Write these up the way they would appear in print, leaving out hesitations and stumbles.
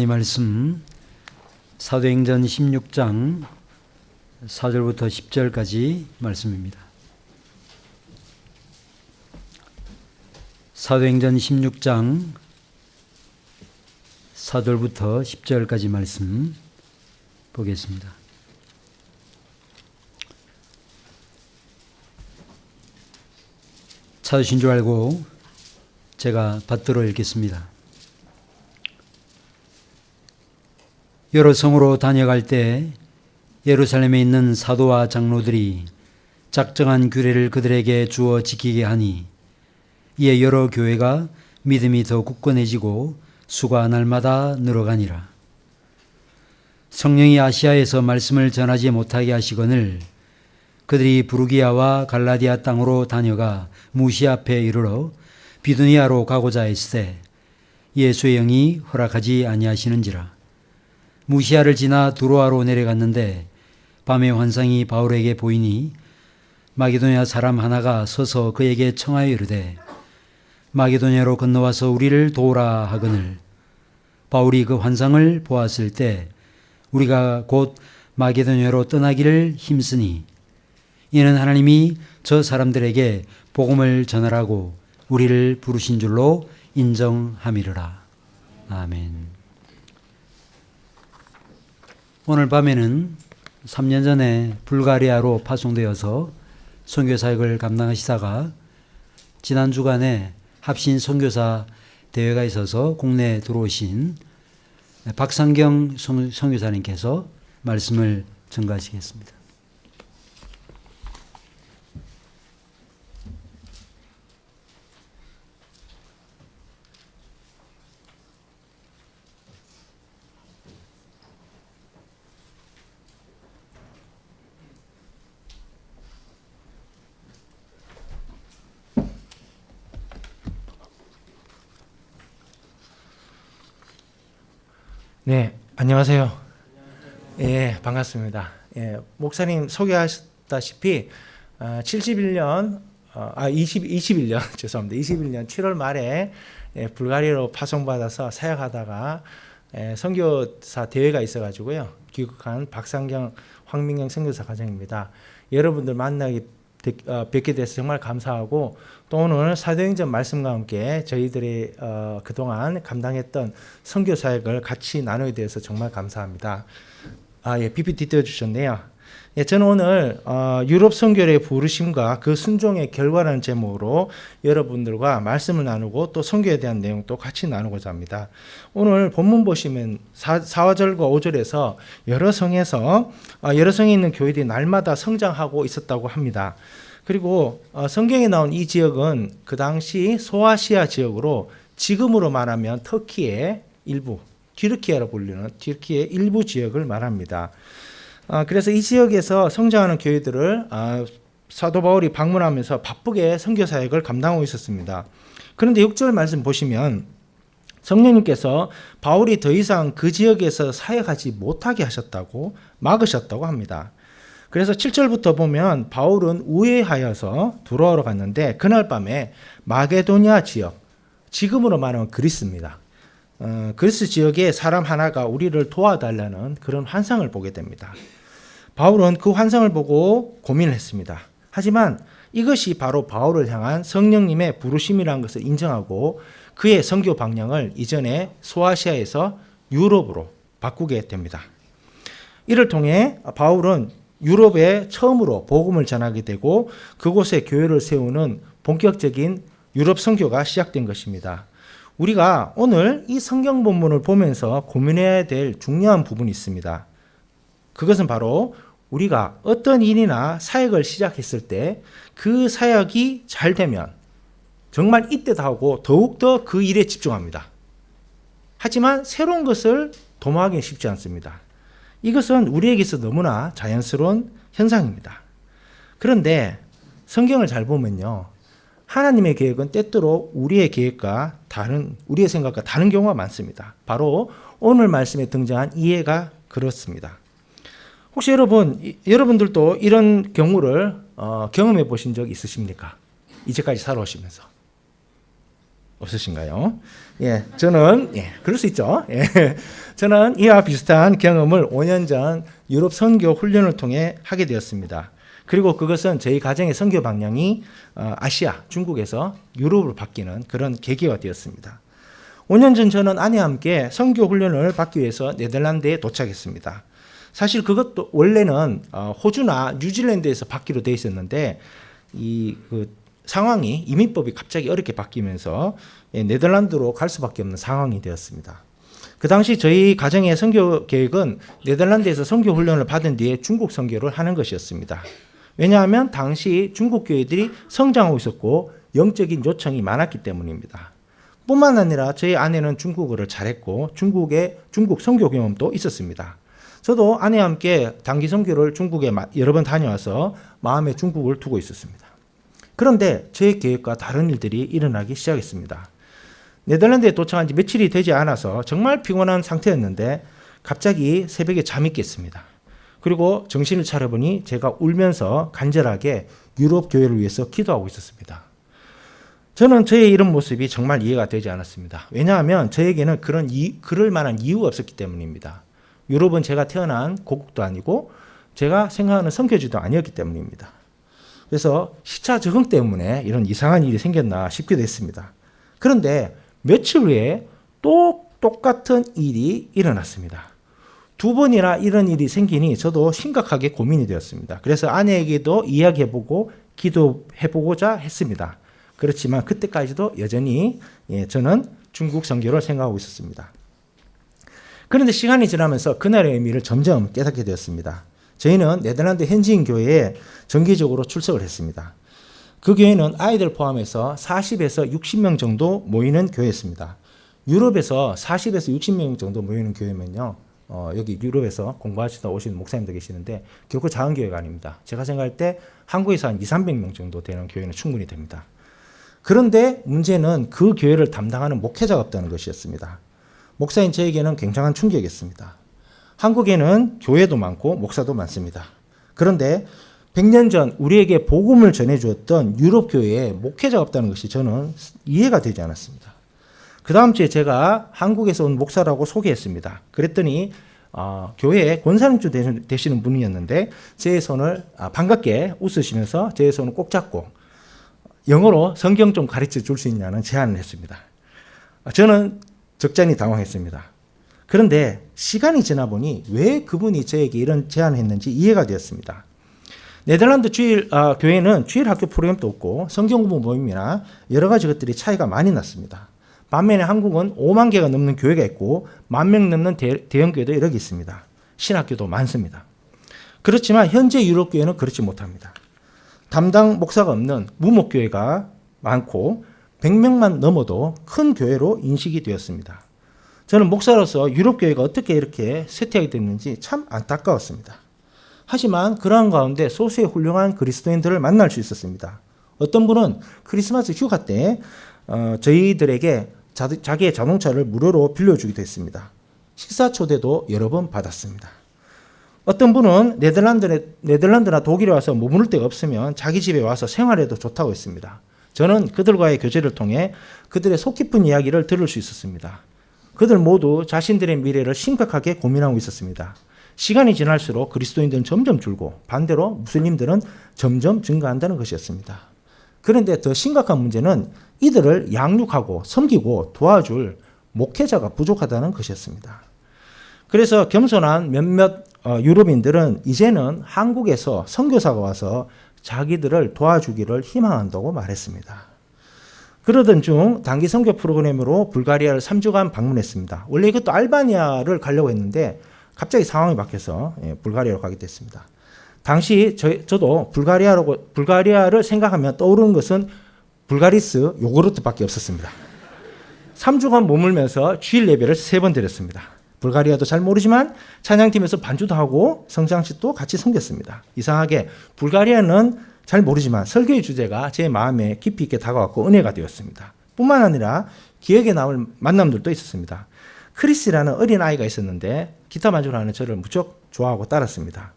이 말씀 사도행전 16장 4절부터 10절까지 말씀입니다. 사도행전 16장 4절부터 10절까지 말씀 보겠습니다. 찾으신 줄 알고 제가 받들어 읽겠습니다. 여러 성으로 다녀갈 때 예루살렘에 있는 사도와 장로들이 작정한 규례를 그들에게 주어 지키게 하니 이에 여러 교회가 믿음이 더 굳건해지고 수가 날마다 늘어가니라. 성령이 아시아에서 말씀을 전하지 못하게 하시거늘 그들이 부르기아와 갈라디아 땅으로 다녀가 무시 앞에 이르러 비두니아로 가고자 했으되 예수의 영이 허락하지 아니하시는지라. 무시아를 지나 두로아로 내려갔는데 밤에 환상이 바울에게 보이니 마게도냐 사람 하나가 서서 그에게 청하여 이르되 마게도냐로 건너와서 우리를 도우라 하거늘 바울이 그 환상을 보았을 때 우리가 곧 마게도냐로 떠나기를 힘쓰니 이는 하나님이 저 사람들에게 복음을 전하라고 우리를 부르신 줄로 인정함이르라. 아멘. 오늘 밤에는 3년 전에 불가리아로 파송되어서 선교 사역을 감당하시다가 지난 주간에 합신 선교사 대회가 있어서 국내에 들어오신 박상경 선교사님께서 말씀을 전가하시겠습니다. 네, 안녕하세요. 예, 반갑습니다. 예, 목사님 소개하셨다시피 21년 죄송합니다. 21년 7월 말에 불가리아로 파송받아서 사역하다가 선교사 대회가 있어가지고요. 귀국한 박상경, 황민경 선교사 과장입니다. 여러분들 뵙게 돼서 정말 감사하고 또 오늘 사도행전 말씀과 함께 저희들이 그동안 감당했던 선교 사역을 같이 나누게 돼서 정말 감사합니다. PPT 띄워주셨네요. 저는 오늘 유럽 선교의 부르심과 그 순종의 결과라는 제목으로 여러분들과 말씀을 나누고 또 선교에 대한 내용도 같이 나누고자 합니다. 오늘 본문 보시면 4절과 5절에서 여러 성에 있는 교회들이 날마다 성장하고 있었다고 합니다. 그리고 성경에 나온 이 지역은 그 당시 소아시아 지역으로 지금으로 말하면 터키의 일부, 튀르키예로 불리는 튀르키의 일부 지역을 말합니다. 그래서 이 지역에서 성장하는 교회들을 사도 바울이 방문하면서 바쁘게 선교 사역을 감당하고 있었습니다. 그런데 6절 말씀 보시면 성령님께서 바울이 더 이상 그 지역에서 사역하지 못하게 하셨다고 막으셨다고 합니다. 그래서 7절부터 보면 바울은 우회하여서 두로아로 갔는데 그날 밤에 마게도냐 지역, 지금으로 말하면 그리스입니다. 그리스 지역에 사람 하나가 우리를 도와달라는 그런 환상을 보게 됩니다. 바울은 그 환상을 보고 고민을 했습니다. 하지만 이것이 바로 바울을 향한 성령님의 부르심이라는 것을 인정하고 그의 선교 방향을 이전에 소아시아에서 유럽으로 바꾸게 됩니다. 이를 통해 바울은 유럽에 처음으로 복음을 전하게 되고 그곳에 교회를 세우는 본격적인 유럽 선교가 시작된 것입니다. 우리가 오늘 이 성경 본문을 보면서 고민해야 될 중요한 부분이 있습니다. 그것은 바로 우리가 어떤 일이나 사역을 시작했을 때 그 사역이 잘 되면 정말 이때다 하고 더욱더 그 일에 집중합니다. 하지만 새로운 것을 도모하기는 쉽지 않습니다. 이것은 우리에게서 너무나 자연스러운 현상입니다. 그런데 성경을 잘 보면요. 하나님의 계획은 때때로 우리의 생각과 다른 경우가 많습니다. 바로 오늘 말씀에 등장한 이해가 그렇습니다. 혹시 여러분들도 이런 경우를 경험해 보신 적 있으십니까? 이제까지 살아오시면서. 없으신가요? 예, 저는 그럴 수 있죠. 예, 저는 이와 비슷한 경험을 5년 전 유럽 선교 훈련을 통해 하게 되었습니다. 그리고 그것은 저희 가정의 선교 방향이 아시아, 중국에서 유럽으로 바뀌는 그런 계기가 되었습니다. 5년 전 저는 아내와 함께 선교 훈련을 받기 위해서 네덜란드에 도착했습니다. 사실 그것도 원래는 호주나 뉴질랜드에서 받기로 돼 있었는데 그 상황이 이민법이 갑자기 어렵게 바뀌면서 네덜란드로 갈 수밖에 없는 상황이 되었습니다. 그 당시 저희 가정의 선교 계획은 네덜란드에서 선교 훈련을 받은 뒤에 중국 선교를 하는 것이었습니다. 왜냐하면 당시 중국 교회들이 성장하고 있었고 영적인 요청이 많았기 때문입니다. 뿐만 아니라 저희 아내는 중국어를 잘했고 중국 선교 경험도 있었습니다. 저도 아내와 함께 단기 선교를 중국에 여러 번 다녀와서 마음에 중국을 두고 있었습니다. 그런데 제 계획과 다른 일들이 일어나기 시작했습니다. 네덜란드에 도착한 지 며칠이 되지 않아서 정말 피곤한 상태였는데 갑자기 새벽에 잠이 깼습니다. 그리고 정신을 차려보니 제가 울면서 간절하게 유럽 교회를 위해서 기도하고 있었습니다. 저는 저의 이런 모습이 정말 이해가 되지 않았습니다. 왜냐하면 저에게는 그럴 만한 이유가 없었기 때문입니다. 유럽은 제가 태어난 고국도 아니고 제가 생각하는 선교지도 아니었기 때문입니다. 그래서 시차 적응 때문에 이런 이상한 일이 생겼나 싶기도 했습니다. 그런데 며칠 후에 또 똑같은 일이 일어났습니다. 2번이나 이런 일이 생기니 저도 심각하게 고민이 되었습니다. 그래서 아내에게도 이야기해보고 기도해보고자 했습니다. 그렇지만 그때까지도 여전히 저는 중국 선교를 생각하고 있었습니다. 그런데 시간이 지나면서 그날의 의미를 점점 깨닫게 되었습니다. 저희는 네덜란드 현지인 교회에 정기적으로 출석을 했습니다. 그 교회는 아이들 포함해서 40에서 60명 정도 모이는 교회였습니다. 유럽에서 40에서 60명 정도 모이는 교회면요. 여기 유럽에서 공부하시다 오시는 목사님도 계시는데 결코 작은 교회가 아닙니다. 제가 생각할 때 한국에서 한 200~300명 정도 되는 교회는 충분히 됩니다. 그런데 문제는 그 교회를 담당하는 목회자가 없다는 것이었습니다. 목사인 저에게는 굉장한 충격이었습니다. 한국에는 교회도 많고 목사도 많습니다. 그런데 100년 전 우리에게 복음을 전해주었던 유럽 교회에 목회자가 없다는 것이 저는 이해가 되지 않았습니다. 그 다음 주에 제가 한국에서 온 목사라고 소개했습니다. 그랬더니 교회에 권사님 되시는 분이었는데 제 손을 반갑게 웃으시면서 제 손을 꼭 잡고 영어로 성경 좀 가르쳐 줄 수 있냐는 제안을 했습니다. 저는 적잖이 당황했습니다. 그런데 시간이 지나 보니 왜 그분이 저에게 이런 제안을 했는지 이해가 되었습니다. 네덜란드 교회는 주일 학교 프로그램도 없고 성경 공부 모임이나 여러 가지 것들이 차이가 많이 났습니다. 반면에 한국은 5만 개가 넘는 교회가 있고 10,000명 넘는 대형 교회도 여러 개 있습니다. 신학교도 많습니다. 그렇지만 현재 유럽 교회는 그렇지 못합니다. 담당 목사가 없는 무목교회가 많고 100명만 넘어도 큰 교회로 인식이 되었습니다. 저는 목사로서 유럽 교회가 어떻게 이렇게 쇠퇴하게 됐는지 참 안타까웠습니다. 하지만 그러한 가운데 소수의 훌륭한 그리스도인들을 만날 수 있었습니다. 어떤 분은 크리스마스 휴가 때 저희들에게 자기의 자동차를 무료로 빌려주기도 했습니다. 식사 초대도 여러 번 받았습니다. 어떤 분은 네덜란드나 독일에 와서 머무를 데가 없으면 자기 집에 와서 생활해도 좋다고 했습니다. 저는 그들과의 교제를 통해 그들의 속 깊은 이야기를 들을 수 있었습니다. 그들 모두 자신들의 미래를 심각하게 고민하고 있었습니다. 시간이 지날수록 그리스도인들은 점점 줄고 반대로 무슬림들은 점점 증가한다는 것이었습니다. 그런데 더 심각한 문제는 이들을 양육하고 섬기고 도와줄 목회자가 부족하다는 것이었습니다. 그래서 겸손한 몇몇 유럽인들은 이제는 한국에서 선교사가 와서 자기들을 도와주기를 희망한다고 말했습니다. 그러던 중 단기 선교 프로그램으로 불가리아를 3주간 방문했습니다. 원래 이것도 알바니아를 가려고 했는데 갑자기 상황이 바뀌어서 불가리아로 가게 됐습니다. 당시 저도 불가리아를 생각하면 떠오르는 것은 불가리스 요구르트밖에 없었습니다. 3주간 머물면서 주일 예배를 3번 드렸습니다. 불가리아도 잘 모르지만 찬양팀에서 반주도 하고 성장식도 같이 섬겼습니다. 이상하게 불가리아는 잘 모르지만 설교의 주제가 제 마음에 깊이 있게 다가왔고 은혜가 되었습니다. 뿐만 아니라 기억에 남을 만남들도 있었습니다. 크리스라는 어린 아이가 있었는데 기타 반주를 하는 저를 무척 좋아하고 따랐습니다.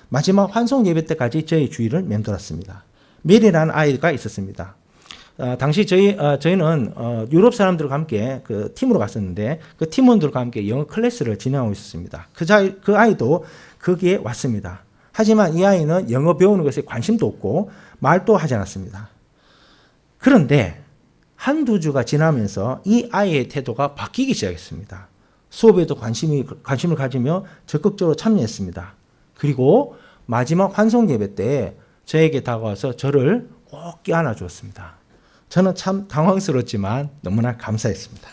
마지막 환송 예배 때까지 저의 주위를 맴돌았습니다. 메리라는 아이가 있었습니다. 당시 저희는 유럽 사람들과 함께 그 팀으로 갔었는데 그 팀원들과 함께 영어 클래스를 진행하고 있었습니다. 그 아이도 거기에 왔습니다. 하지만 이 아이는 영어 배우는 것에 관심도 없고 말도 하지 않았습니다. 그런데 한두 주가 지나면서 이 아이의 태도가 바뀌기 시작했습니다. 수업에도 관심을 가지며 적극적으로 참여했습니다. 그리고 마지막 환송 예배 때 저에게 다가와서 저를 꼭 껴안아 주었습니다. 저는 참 당황스럽지만 너무나 감사했습니다.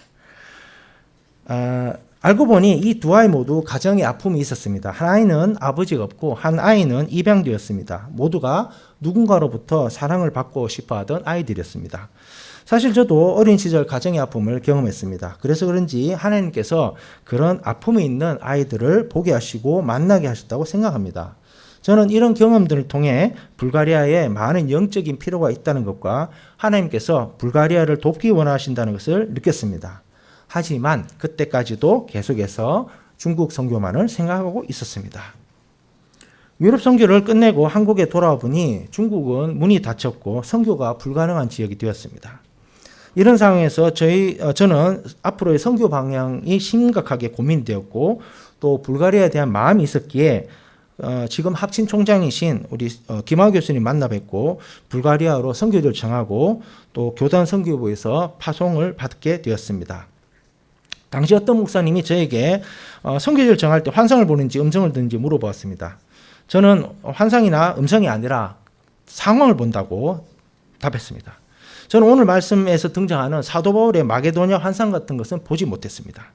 알고 보니 이 두 아이 모두 가정에 아픔이 있었습니다. 한 아이는 아버지가 없고 한 아이는 입양되었습니다. 모두가 누군가로부터 사랑을 받고 싶어 하던 아이들이었습니다. 사실 저도 어린 시절 가정의 아픔을 경험했습니다. 그래서 그런지 하나님께서 그런 아픔이 있는 아이들을 보게 하시고 만나게 하셨다고 생각합니다. 저는 이런 경험들을 통해 불가리아에 많은 영적인 필요가 있다는 것과 하나님께서 불가리아를 돕기 원하신다는 것을 느꼈습니다. 하지만 그때까지도 계속해서 중국 선교만을 생각하고 있었습니다. 유럽 선교를 끝내고 한국에 돌아와 보니 중국은 문이 닫혔고 선교가 불가능한 지역이 되었습니다. 이런 상황에서 저는 앞으로의 선교 방향이 심각하게 고민되었고 또 불가리아에 대한 마음이 있었기에 지금 학친 총장이신 우리 김하우 교수님 만나 뵙고 불가리아로 선교를 정하고 또 교단 선교부에서 파송을 받게 되었습니다. 당시 어떤 목사님이 저에게 선교지를 정할 때 환상을 보는지 음성을 듣는지 물어보았습니다. 저는 환상이나 음성이 아니라 상황을 본다고 답했습니다. 저는 오늘 말씀에서 등장하는 사도 바울의 마게도냐 환상 같은 것은 보지 못했습니다.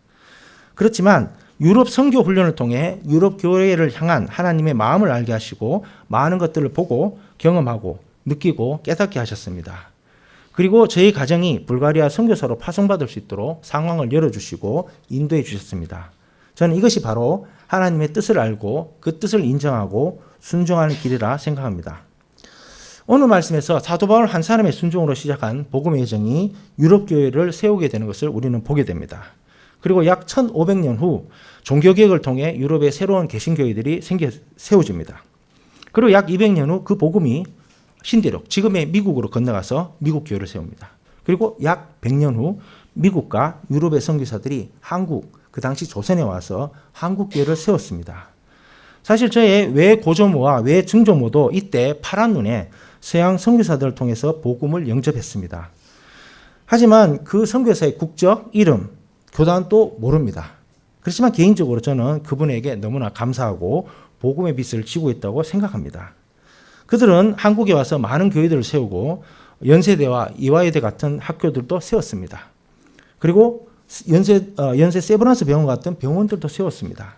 그렇지만 유럽 선교 훈련을 통해 유럽 교회를 향한 하나님의 마음을 알게 하시고 많은 것들을 보고 경험하고 느끼고 깨닫게 하셨습니다. 그리고 저희 가정이 불가리아 선교사로 파송받을 수 있도록 상황을 열어주시고 인도해 주셨습니다. 저는 이것이 바로 하나님의 뜻을 알고 그 뜻을 인정하고 순종하는 길이라 생각합니다. 오늘 말씀에서 사도 바울 한 사람의 순종으로 시작한 복음의 여정이 유럽 교회를 세우게 되는 것을 우리는 보게 됩니다. 그리고 약 1500년 후 종교개혁을 통해 유럽의 새로운 개신교회들이 세워집니다. 그리고 약 200년 후 그 복음이 신대륙, 지금의 미국으로 건너가서 미국 교회를 세웁니다. 그리고 약 100년 후 미국과 유럽의 선교사들이 한국, 그 당시 조선에 와서 한국 교회를 세웠습니다. 사실 저의 외고조모와 외증조모도 이때 파란 눈에 서양 선교사들을 통해서 복음을 영접했습니다. 하지만 그 선교사의 국적, 이름, 교단도 모릅니다. 그렇지만 개인적으로 저는 그분에게 너무나 감사하고 복음의 빛을 지고 있다고 생각합니다. 그들은 한국에 와서 많은 교회들을 세우고 연세대와 이화여대 같은 학교들도 세웠습니다. 그리고 연세 세브란스 병원 같은 병원들도 세웠습니다.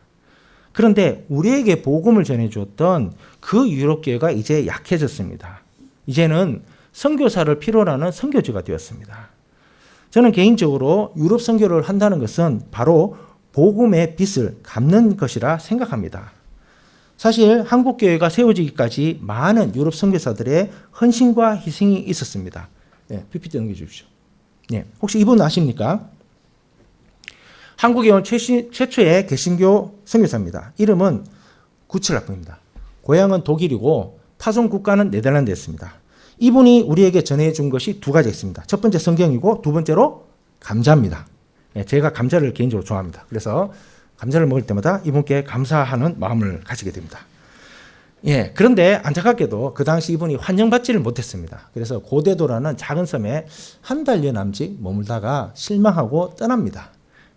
그런데 우리에게 복음을 전해주었던 그 유럽교회가 이제 약해졌습니다. 이제는 선교사를 필요로 하는 선교지가 되었습니다. 저는 개인적으로 유럽 선교를 한다는 것은 바로 복음의 빛을 갚는 것이라 생각합니다. 사실 한국교회가 세워지기까지 많은 유럽 선교사들의 헌신과 희생이 있었습니다. 네, PPT 넘겨주십시오. 네, 혹시 이분 아십니까? 한국에 온 최초의 개신교 선교사입니다. 이름은 구칠라프입니다. 고향은 독일이고 파송 국가는 네덜란드였습니다. 이분이 우리에게 전해준 것이 두 가지 있습니다. 첫 번째 성경이고 두 번째로 감자입니다. 네, 제가 감자를 개인적으로 좋아합니다. 그래서 감자를 먹을 때마다 이분께 감사하는 마음을 가지게 됩니다. 예, 그런데 안타깝게도 그 당시 이분이 환영받지를 못했습니다. 그래서 고대도라는 작은 섬에 한 달여 남짓 머물다가 실망하고 떠납니다.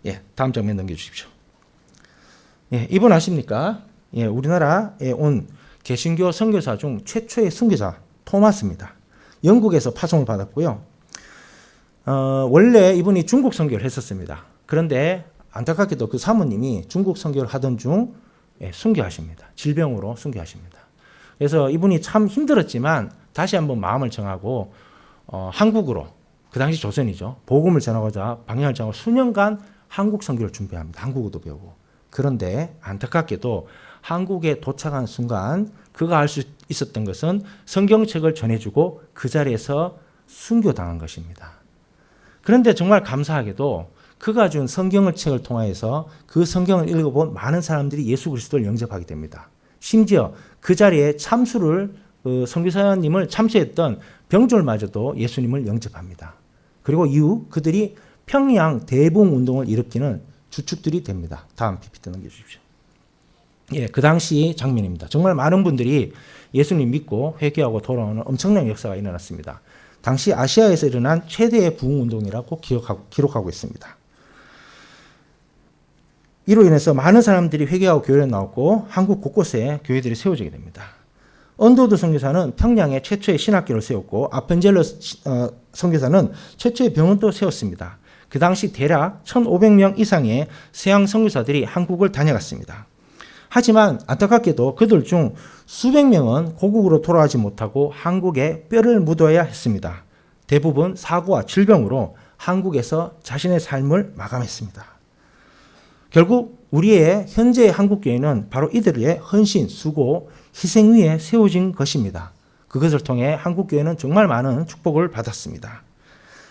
예, 다음 장면 넘겨주십시오. 예, 이분 아십니까? 예, 우리나라에 온 개신교 선교사 중 최초의 선교사 토마스입니다. 영국에서 파송을 받았고요. 원래 이분이 중국 선교를 했었습니다. 그런데 안타깝게도 그 사모님이 중국 선교를 하던 중 순교하십니다. 질병으로 순교하십니다. 그래서 이분이 참 힘들었지만 다시 한번 마음을 정하고 한국으로, 그 당시 조선이죠, 복음을 전하고자 방향을 정하고 수년간 한국 선교를 준비합니다. 한국어도 배우고. 그런데 안타깝게도 한국에 도착한 순간 그가 알 수 있었던 것은 성경책을 전해주고 그 자리에서 순교당한 것입니다. 그런데 정말 감사하게도 그가 준 성경책을 통하여서 그 성경을 읽어본 많은 사람들이 예수 그리스도를 영접하게 됩니다. 심지어 그 자리에 참수를 그 선교사님을 참수했던 병졸마저도 예수님을 영접합니다. 그리고 이후 그들이 평양 대붕 운동을 일으키는 주축들이 됩니다. 다음 PPT 넘겨주십시오. 예, 그 당시 장면입니다. 정말 많은 분들이 예수님 믿고 회개하고 돌아오는 엄청난 역사가 일어났습니다. 당시 아시아에서 일어난 최대의 부흥 운동이라고 기록하고 있습니다. 이로 인해서 많은 사람들이 회개하고 교회에 나왔고 한국 곳곳에 교회들이 세워지게 됩니다. 언더우드 선교사는 평양에 최초의 신학교를 세웠고 아펜젤러 선교사는 최초의 병원도 세웠습니다. 그 당시 대략 1,500명 이상의 서양 선교사들이 한국을 다녀갔습니다. 하지만 안타깝게도 그들 중 수백 명은 고국으로 돌아가지 못하고 한국에 뼈를 묻어야 했습니다. 대부분 사고와 질병으로 한국에서 자신의 삶을 마감했습니다. 결국 우리의 현재의 한국교회는 바로 이들의 헌신, 수고, 희생 위에 세워진 것입니다. 그것을 통해 한국교회는 정말 많은 축복을 받았습니다.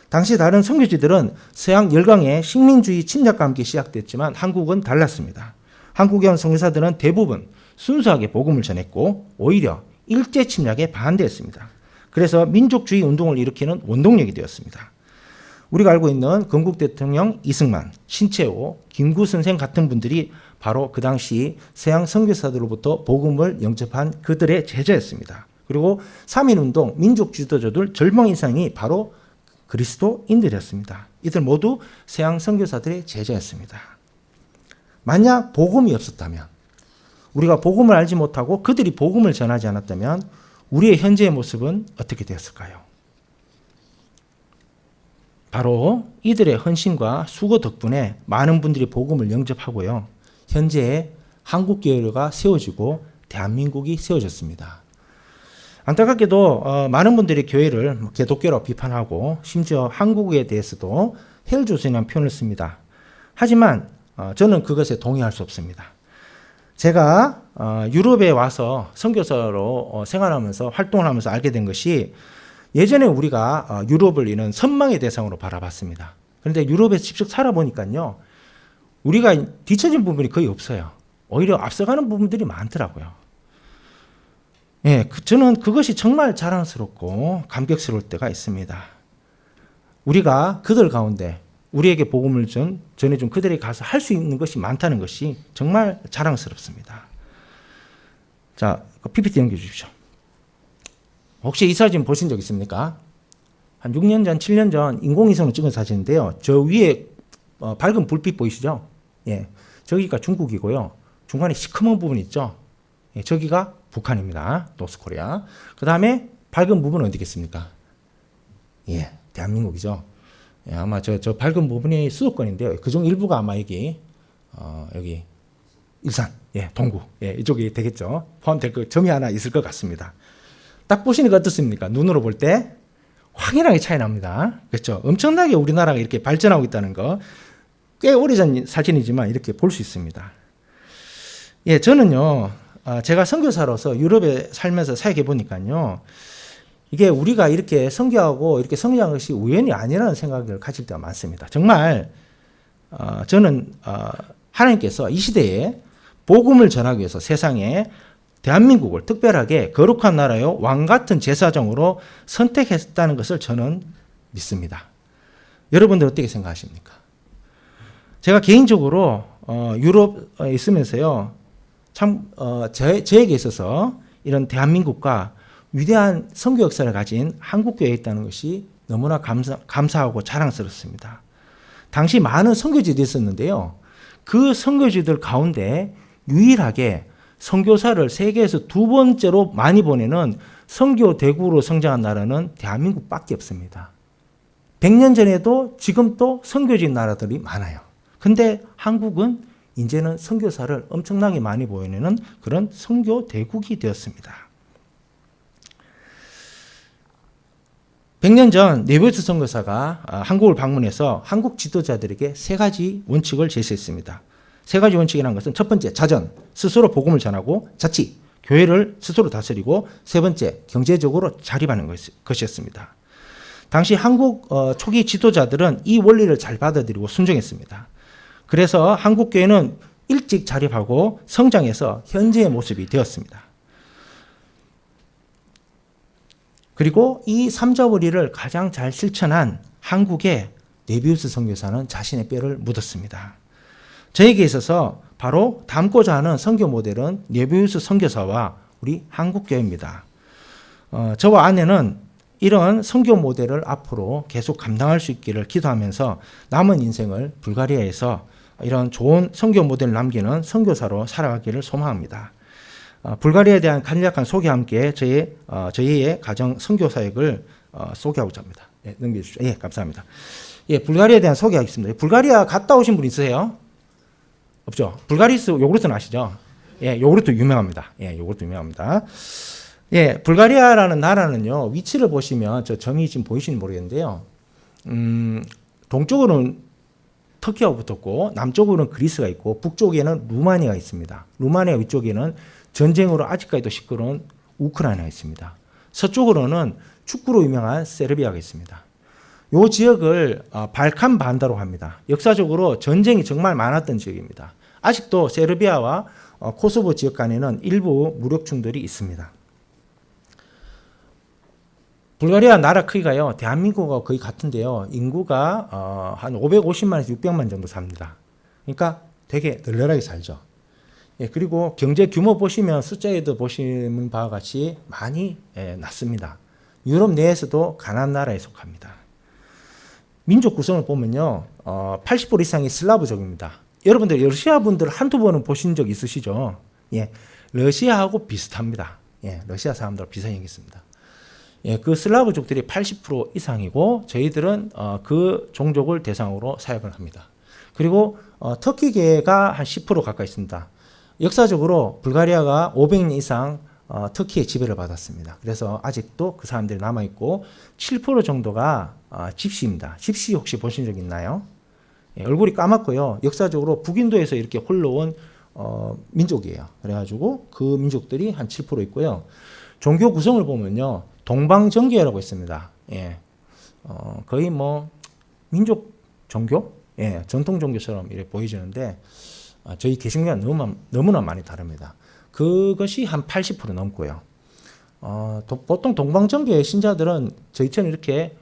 당시 다른 선교지들은 서양 열강의 식민주의 침략과 함께 시작됐지만 한국은 달랐습니다. 한국에 온 선교사들은 대부분 순수하게 복음을 전했고 오히려 일제 침략에 반대했습니다. 그래서 민족주의 운동을 일으키는 원동력이 되었습니다. 우리가 알고 있는 건국 대통령 이승만, 신채호, 김구 선생 같은 분들이 바로 그 당시 서양 선교사들로부터 복음을 영접한 그들의 제자였습니다. 그리고 3.1운동 민족 지도자들 절반 이상이 바로 그리스도인들이었습니다. 이들 모두 서양 선교사들의 제자였습니다. 만약 복음이 없었다면, 우리가 복음을 알지 못하고 그들이 복음을 전하지 않았다면 우리의 현재의 모습은 어떻게 되었을까요? 바로 이들의 헌신과 수고 덕분에 많은 분들이 복음을 영접하고요. 현재 한국교회가 세워지고 대한민국이 세워졌습니다. 안타깝게도 많은 분들이 교회를 개독교라고 비판하고 심지어 한국에 대해서도 헬조선이라는 표현을 씁니다. 하지만 저는 그것에 동의할 수 없습니다. 제가 유럽에 와서 선교사로 생활하면서 활동을 하면서 알게 된 것이 예전에 우리가 유럽을 이런 선망의 대상으로 바라봤습니다. 그런데 유럽에서 직접 살아보니까요. 우리가 뒤처진 부분이 거의 없어요. 오히려 앞서가는 부분들이 많더라고요. 예, 저는 그것이 정말 자랑스럽고 감격스러울 때가 있습니다. 우리가 그들 가운데 우리에게 복음을 전해준 그들에게 가서 할 수 있는 것이 많다는 것이 정말 자랑스럽습니다. 자, PPT 넘겨주십시오. 혹시 이 사진 보신 적 있습니까? 한 6년 전, 7년 전 인공위성으로 찍은 사진인데요. 저 위에 밝은 불빛 보이시죠? 예, 저기가 중국이고요. 중간에 시커먼 부분 있죠? 예, 저기가 북한입니다. 노스코리아. 그 다음에 밝은 부분은 어디겠습니까? 예, 대한민국이죠. 예, 아마 저 밝은 부분이 수도권인데요. 그중 일부가 아마 여기 일산, 예, 동구, 예, 이쪽이 되겠죠. 포함될 그 점이 하나 있을 것 같습니다. 딱 보시니까 어떻습니까? 눈으로 볼 때 확연하게 차이 납니다. 그렇죠? 엄청나게 우리나라가 이렇게 발전하고 있다는 거 꽤 오래전 사진이지만 이렇게 볼 수 있습니다. 예, 저는요, 제가 선교사로서 유럽에 살면서 사역해 보니까요, 이게 우리가 이렇게 선교하고 이렇게 성장한 것이 우연이 아니라는 생각을 가질 때가 많습니다. 정말 저는 하나님께서 이 시대에 복음을 전하기 위해서 세상에 대한민국을 특별하게 거룩한 나라요 왕 같은 제사장으로 선택했다는 것을 저는 믿습니다. 여러분들 어떻게 생각하십니까? 제가 개인적으로 유럽에 있으면서요, 참 저에게 있어서 이런 대한민국과 위대한 선교 역사를 가진 한국교회에 있다는 것이 너무나 감사하고 자랑스럽습니다. 당시 많은 선교지들이 있었는데요, 그 선교지들 가운데 유일하게 선교사를 세계에서 두 번째로 많이 보내는 선교 대국으로 성장한 나라는 대한민국밖에 없습니다. 100년 전에도 지금 또 선교지인 나라들이 많아요. 근데 한국은 이제는 선교사를 엄청나게 많이 보내는 그런 선교 대국이 되었습니다. 100년 전 네베우스 선교사가 한국을 방문해서 한국 지도자들에게 세 가지 원칙을 제시했습니다. 세 가지 원칙이라는 것은 첫 번째, 자전, 스스로 복음을 전하고, 자치, 교회를 스스로 다스리고, 세 번째, 경제적으로 자립하는 것이었습니다. 당시 한국 초기 지도자들은 이 원리를 잘 받아들이고 순종했습니다. 그래서 한국 교회는 일찍 자립하고 성장해서 현재의 모습이 되었습니다. 그리고 이 삼자원리를 가장 잘 실천한 한국의 네비우스 선교사는 자신의 뼈를 묻었습니다. 저에게 있어서 바로 닮고자 하는 선교 모델은 네비우스 선교사와 우리 한국교회입니다. 저와 아내는 이런 선교 모델을 앞으로 계속 감당할 수 있기를 기도하면서 남은 인생을 불가리아에서 이런 좋은 선교 모델을 남기는 선교사로 살아가기를 소망합니다. 불가리아에 대한 간략한 소개와 함께 저희의 가정 선교 사역을 소개하고자 합니다. 네, 넘겨주십시오. 예, 감사합니다. 예, 불가리아에 대한 소개하겠습니다. 불가리아 갔다 오신 분 있으세요? 없죠? 불가리스 요구르트는 아시죠? 예, 요구르트 유명합니다. 예, 요구르트 유명합니다. 예, 불가리아라는 나라는요, 위치를 보시면 저 점이 지금 보이시는지 모르겠는데요. 동쪽으로는 터키하고 붙었고, 남쪽으로는 그리스가 있고, 북쪽에는 루마니아가 있습니다. 루마니아 위쪽에는 전쟁으로 아직까지도 시끄러운 우크라이나가 있습니다. 서쪽으로는 축구로 유명한 세르비아가 있습니다. 이 지역을 발칸 반도라고 합니다. 역사적으로 전쟁이 정말 많았던 지역입니다. 아직도 세르비아와 코소보 지역 간에는 일부 무력 충돌이 있습니다. 불가리아 나라 크기가요, 대한민국과 거의 같은데요, 인구가 한 550만에서 600만 정도 삽니다. 그러니까 되게 널널하게 살죠. 예, 그리고 경제 규모 보시면 숫자에도 보시는 바와 같이 많이 낮습니다. 유럽 내에서도 가난한 나라에 속합니다. 민족 구성을 보면요, 80% 이상이 슬라브족입니다. 여러분들 러시아 분들 한두 번은 보신 적 있으시죠? 예, 러시아하고 비슷합니다. 예, 러시아 사람들하고 비슷하게 생겼습니다. 예, 그 슬라브족들이 80% 이상이고 저희들은 그 종족을 대상으로 사역을 합니다. 그리고 터키계가 한 10% 가까이 있습니다. 역사적으로 불가리아가 500년 이상 터키의 지배를 받았습니다. 그래서 아직도 그 사람들이 남아있고 7% 정도가 집시입니다. 집시 혹시 보신 적 있나요? 예, 얼굴이 까맣고요. 역사적으로 북인도에서 이렇게 홀러온 민족이에요. 그래가지고 그 민족들이 한 7% 있고요. 종교 구성을 보면요, 동방정교회라고 있습니다. 예, 거의 뭐 민족 종교, 예, 전통 종교처럼 이렇게 보여지는데 저희 개신교와 너무나 많이 다릅니다. 그것이 한 80% 넘고요. 보통 동방정교회 신자들은 저희처럼 이렇게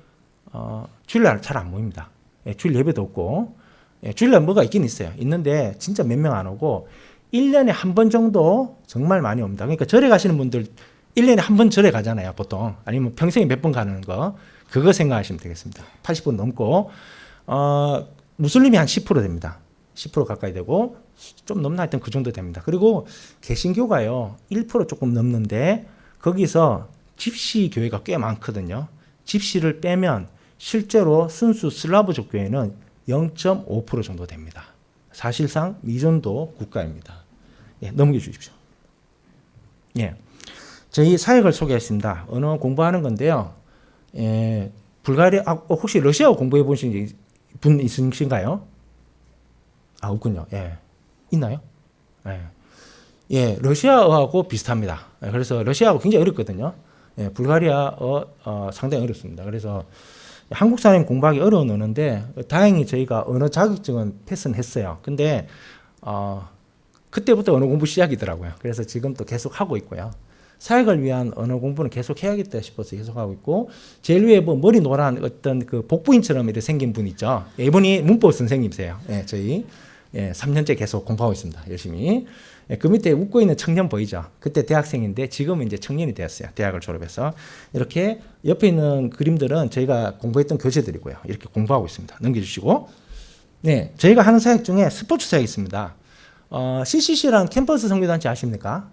주일날 잘 안 모입니다. 예, 주일 예배도 없고, 예, 주일날 뭐가 있긴 있어요. 있는데 진짜 몇 명 안 오고 1년에 한 번 정도 정말 많이 옵니다. 그러니까 절에 가시는 분들 1년에 한 번 절에 가잖아요, 보통. 아니면 평생에 몇 번 가는 거. 그거 생각하시면 되겠습니다. 80분 넘고, 무슬림이 한 10% 됩니다. 10% 가까이 되고, 좀 넘나 하여튼 그 정도 됩니다. 그리고 개신교가요, 1% 조금 넘는데, 거기서 집시 교회가 꽤 많거든요. 집시를 빼면 실제로 순수 슬라브족 교회는 0.5% 정도 됩니다. 사실상 미전도 국가입니다. 예, 넘겨주십시오. 예. 저희 사역을 소개했습니다. 언어 공부하는 건데요. 예, 불가리아, 혹시 러시아어 공부해 보신 분 있으신가요? 없군요. 예. 있나요? 예. 예, 러시아어하고 비슷합니다. 예, 그래서 러시아어가 굉장히 어렵거든요. 예, 불가리아어 상당히 어렵습니다. 그래서 한국 사람이 공부하기 어려운 언어인데 다행히 저희가 언어 자격증은 패스는 했어요. 근데 그때부터 언어 공부 시작이더라고요. 그래서 지금 또 계속 하고 있고요. 사역을 위한 언어 공부는 계속 해야겠다 싶어서 계속 하고 있고, 제일 위에 뭐 머리 노란 어떤 그 복부인처럼 이렇게 생긴 분 있죠. 예, 이분이 문법 선생님이세요. 예, 저희 3년째 계속 공부하고 있습니다. 열심히. 예, 그 밑에 웃고 있는 청년 보이죠? 그때 대학생인데 지금은 이제 청년이 되었어요. 대학을 졸업해서. 이렇게 옆에 있는 그림들은 저희가 공부했던 교재들이고요. 이렇게 공부하고 있습니다. 넘겨주시고. 네, 저희가 하는 사역 중에 스포츠 사역이 있습니다. CCC라는 캠퍼스 선교단체 아십니까?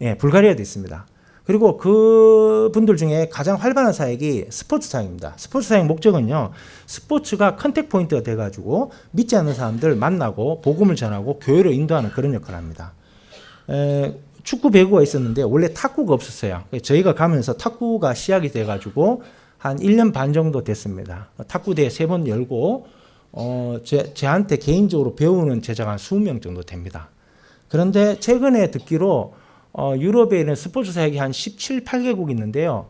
예, 불가리아도 있습니다. 그리고 그 분들 중에 가장 활발한 사역이 스포츠 사역입니다. 스포츠 사역 목적은요, 스포츠가 컨택 포인트가 돼가지고 믿지 않는 사람들 만나고 복음을 전하고 교회로 인도하는 그런 역할을 합니다. 축구 배구가 있었는데 원래 탁구가 없었어요. 저희가 가면서 탁구가 시작이 돼가지고 한 1년 반 정도 됐습니다. 탁구대회 3번 열고 저한테 개인적으로 배우는 제자가 한 20명 정도 됩니다. 그런데 최근에 듣기로 유럽에 있는 스포츠 사역이 한 17, 8개국 있는데요.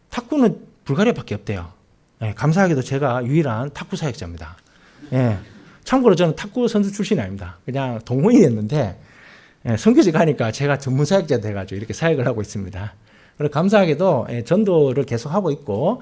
탁구는 불가리아밖에 없대요. 감사하게도 제가 유일한 탁구 사역자입니다. 참고로 저는 탁구 선수 출신이 아닙니다. 그냥 동호인이었는데 선교지 가니까 제가 전문 사역자 돼가지고 이렇게 사역을 하고 있습니다. 그리고 감사하게도 전도를 계속하고 있고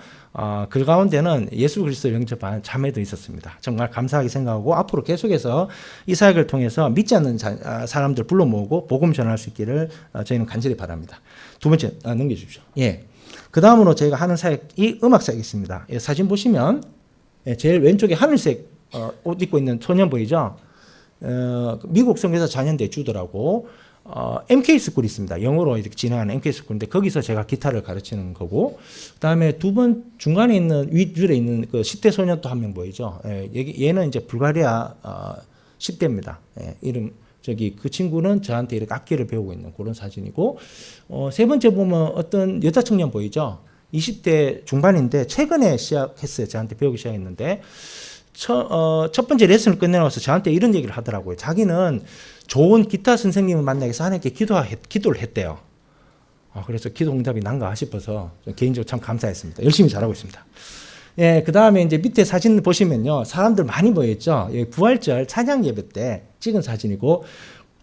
그 가운데는 예수 그리스도를 영접한 자매도 있었습니다. 정말 감사하게 생각하고 앞으로 계속해서 이 사역을 통해서 믿지 않는 사람들 불러 모으고 복음 전할 수 있기를 저희는 간절히 바랍니다. 두 번째 넘겨주십시오. 예. 그 다음으로 저희가 하는 사역이 음악 사역이 있습니다. 예, 사진 보시면 제일 왼쪽에 하늘색 옷 입고 있는 소년 보이죠? 미국 선교사 자녀인데 주더라고. MK 스쿨이 있습니다. 영어로 이렇게 진행하는 MK 스쿨인데 거기서 제가 기타를 가르치는 거고, 그다음에 두 번 중간에 있는 윗줄에 있는 그 10대 소년 또 한 명 보이죠? 얘는 이제 불가리아 10대입니다. 이름 저기 그 친구는 저한테 이렇게 악기를 배우고 있는 그런 사진이고, 세 번째 보면 어떤 여자 청년 보이죠? 20대 중반인데 최근에 시작했어요. 저한테 배우기 시작했는데 첫 번째 레슨을 끝내고서 저한테 이런 얘기를 하더라고요. 자기는 좋은 기타 선생님을 만나기 위해서 하나님께 기도를 했대요. 그래서 기도 응답이 난가 싶어서 개인적으로 참 감사했습니다. 열심히 잘하고 있습니다. 예, 그 다음에 이제 밑에 사진 보시면요. 사람들 많이 모여있죠. 부활절 찬양 예배 때 찍은 사진이고,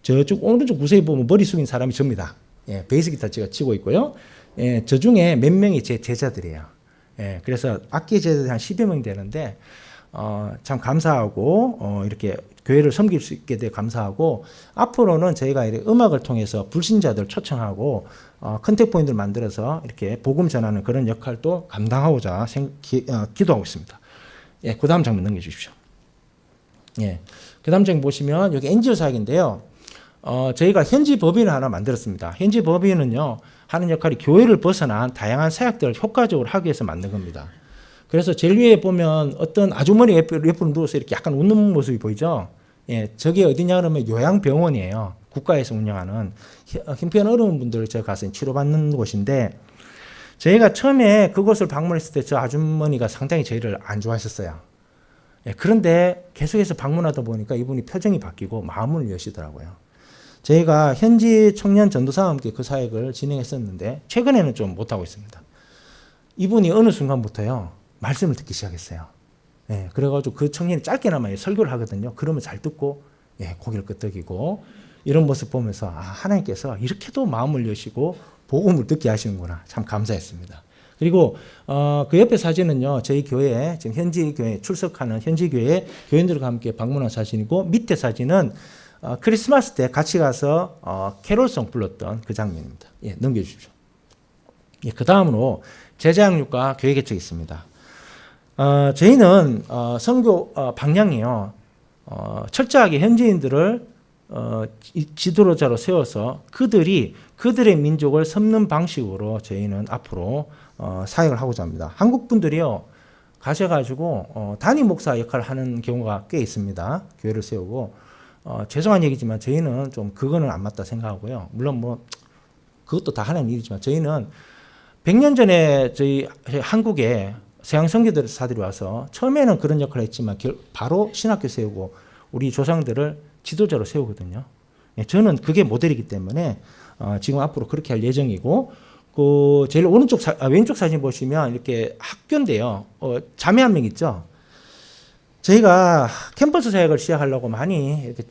저쪽 오른쪽 구석에 보면 머리 숙인 사람이 접니다. 예, 베이스 기타 제가 치고 있고요. 예, 저 중에 몇 명이 제 제자들이에요. 예, 그래서 악기 제자들이 한 10여 명 되는데, 참 감사하고, 이렇게 교회를 섬길 수 있게 돼 감사하고, 앞으로는 저희가 이렇게 음악을 통해서 불신자들 초청하고, 컨택포인트를 만들어서 이렇게 복음 전하는 그런 역할도 감당하고자 기도하고 있습니다. 예, 그 다음 장면 넘겨주십시오. 예, 그 다음 장면 보시면 여기 NGO 사역인데요. 저희가 현지 법인을 하나 만들었습니다. 현지 법인은요, 하는 역할이 교회를 벗어난 다양한 사역들을 효과적으로 하기 위해서 만든 겁니다. 그래서 제일 위에 보면 어떤 아주머니 옆으로 누워서 이렇게 약간 웃는 모습이 보이죠? 예, 저게 어디냐 그러면 요양병원이에요. 국가에서 운영하는 형편 어려운 분들 제가 가서 치료받는 곳인데, 저희가 처음에 그곳을 방문했을 때 저 아주머니가 상당히 저희를 안 좋아하셨어요. 예, 그런데 계속해서 방문하다 보니까 이분이 표정이 바뀌고 마음을 여시더라고요. 저희가 현지 청년 전도사와 함께 그 사역을 진행했었는데 최근에는 좀 못하고 있습니다. 이분이 어느 순간부터요, 말씀을 듣기 시작했어요. 예, 그래가지고 그 청년이 짧게나마 설교를 하거든요. 그러면 잘 듣고, 예, 고개를 끄덕이고, 이런 모습 보면서, 하나님께서 이렇게도 마음을 여시고 복음을 듣게 하시는구나. 참 감사했습니다. 그리고, 그 옆에 사진은요, 저희 교회, 지금 현지 교회 출석하는 현지 교회 교인들과 함께 방문한 사진이고, 밑에 사진은 크리스마스 때 같이 가서 캐롤송 불렀던 그 장면입니다. 예, 넘겨주십시오. 예, 그 다음으로 제자양육과 교회 개척이 있습니다. 저희는 선교 방향이요, 철저하게 현지인들을 지도자로 세워서 그들의 민족을 섬는 방식으로 저희는 앞으로 사역을 하고자 합니다. 한국 분들이요 가셔가지고 담임 목사 역할을 하는 경우가 꽤 있습니다. 교회를 세우고, 죄송한 얘기지만 저희는 좀 그거는 안 맞다 생각하고요. 물론 뭐 그것도 다 하는 일이지만 저희는 100년 전에 저희 한국에 서양 선교사들이 와서 처음에는 그런 역할을 했지만 바로 신학교 세우고 우리 조상들을 지도자로 세우거든요. 저는 그게 모델이기 때문에 지금 앞으로 그렇게 할 예정이고, 그 제일 왼쪽 사진 보시면 이렇게 학교인데요. 자매 한 명 있죠. 저희가 캠퍼스 사역을 시작하려고 많이 이렇게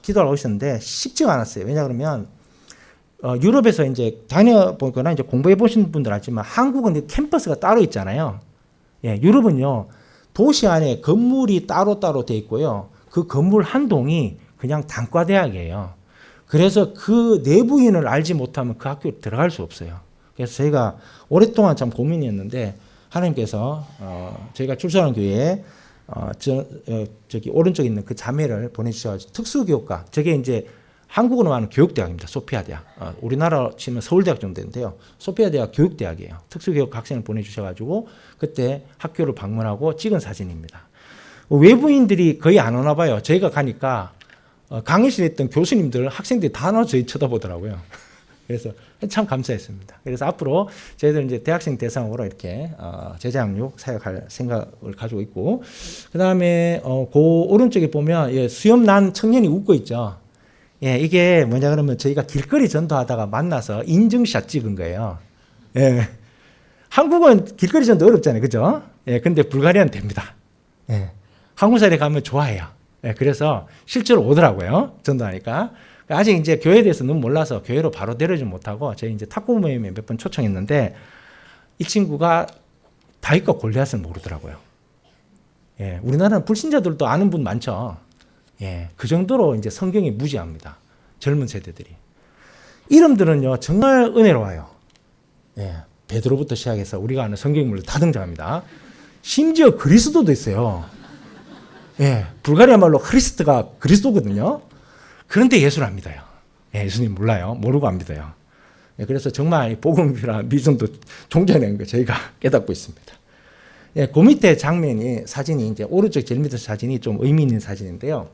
기도하고 있었는데 쉽지가 않았어요. 왜냐 그러면 유럽에서 이제 다녀보거나 이제 공부해 보신 분들 알지만 한국은 캠퍼스가 따로 있잖아요. 예, 유럽은요, 도시 안에 건물이 따로따로 돼 있고요. 그 건물 한 동이 그냥 단과대학이에요. 그래서 그 내부인을 알지 못하면 그 학교에 들어갈 수 없어요. 그래서 저희가 오랫동안 참 고민이었는데, 하나님께서 저희가 출산한 교회에 저기 오른쪽에 있는 그 자매를 보내주셔가지고 특수교육과, 저게 이제 한국으로 말하는 교육대학입니다. 소피아 대학. 우리나라로 치면 서울대학 정도 되는데요. 소피아 대학 교육대학이에요. 특수교육 학생을 보내주셔가지고 그때 학교를 방문하고 찍은 사진입니다. 외부인들이 거의 안 오나 봐요. 저희가 가니까 강의실에 있던 교수님들, 학생들이 다 나와 저희 쳐다보더라고요. 그래서 참 감사했습니다. 그래서 앞으로 저희들 이제 대학생 대상으로 이렇게 제자양육 사역할 생각을 가지고 있고, 그 다음에 그 오른쪽에 보면, 예, 수염 난 청년이 웃고 있죠. 예, 이게 뭐냐 그러면 저희가 길거리 전도하다가 만나서 인증샷 찍은 거예요. 예. 한국은 길거리 전도 어렵잖아요. 그죠? 예, 근데 불가리아는 됩니다. 예. 한국 사람이 가면 좋아해요. 예, 그래서 실제로 오더라고요. 전도하니까. 아직 이제 교회에 대해서 너무 몰라서 교회로 바로 데려오지 못하고 저희 이제 탁구 모임에 몇 번 초청했는데 이 친구가 다윗과 골리앗을 모르더라고요. 예, 우리나라는 불신자들도 아는 분 많죠. 예, 그 정도로 이제 성경이 무지합니다. 젊은 세대들이. 이름들은요, 정말 은혜로워요. 예, 베드로부터 시작해서 우리가 아는 성경인물로 다 등장합니다. 심지어 그리스도도 있어요. 예, 불가리아 말로 크리스트가 그리스도거든요. 그런데 예수를 안 믿어요. 예, 예수님 몰라요. 모르고 안 믿어요. 예, 그래서 정말 복음이라 믿음도 종자라는 거 저희가 깨닫고 있습니다. 예, 그 밑에 장면이 사진이 이제 오른쪽 제일 밑에 사진이 좀 의미 있는 사진인데요.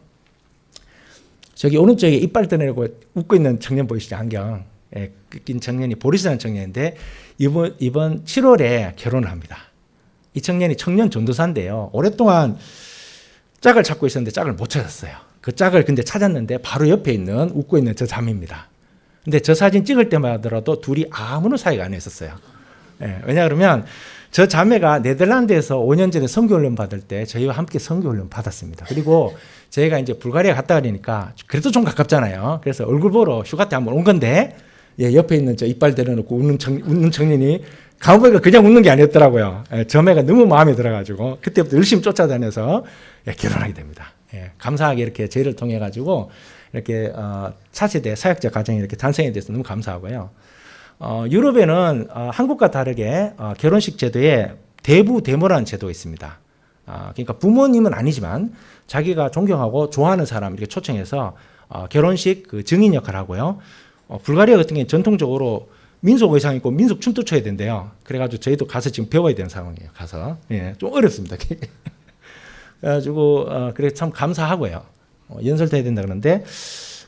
저기 오른쪽에 이빨 떠내고 웃고 있는 청년 보이시죠? 안경. 예, 낀 청년이 보리스라는 청년인데 이번 7월에 결혼을 합니다. 이 청년이 청년 전도사인데요. 오랫동안 짝을 찾고 있었는데 짝을 못 찾았어요. 그 짝을 근데 찾았는데 바로 옆에 있는 웃고 있는 저 자매입니다. 근데 저 사진 찍을 때마다도 둘이 아무런 사이가 안 했었어요. 예, 왜냐 그러면 저 자매가 네덜란드에서 5년 전에 선교훈련 받을 때 저희와 함께 선교훈련 받았습니다. 그리고 저희가 이제 불가리아 갔다 가려니까 그래도 좀 가깝잖아요. 그래서 얼굴 보러 휴가 때 한번 온 건데 예, 옆에 있는 저 이빨 대려놓고 웃는 청년이 가보니까 그냥 웃는 게 아니었더라고요. 예, 저매가 너무 마음에 들어가지고 그때부터 열심히 쫓아다녀서 예, 결혼하게 됩니다. 예, 감사하게 이렇게 저희를 통해 가지고 이렇게 차세대 사역자 가정이 이렇게 탄생에 대해서 너무 감사하고요. 유럽에는 한국과 다르게 결혼식 제도에 대부 대모라는 제도가 있습니다. 그러니까 부모님은 아니지만 자기가 존경하고 좋아하는 사람 이렇게 초청해서 결혼식 그 증인 역할을 하고요. 불가리아 같은 경우는 전통적으로 민속 의상 입고 민속 춤도 춰야 된대요. 그래가지고 저희도 가서 지금 배워야 되는 상황이에요. 가서 예, 좀 어렵습니다. 그래가지고 그래 참 감사하고요. 연설도 해야 된다 그러는데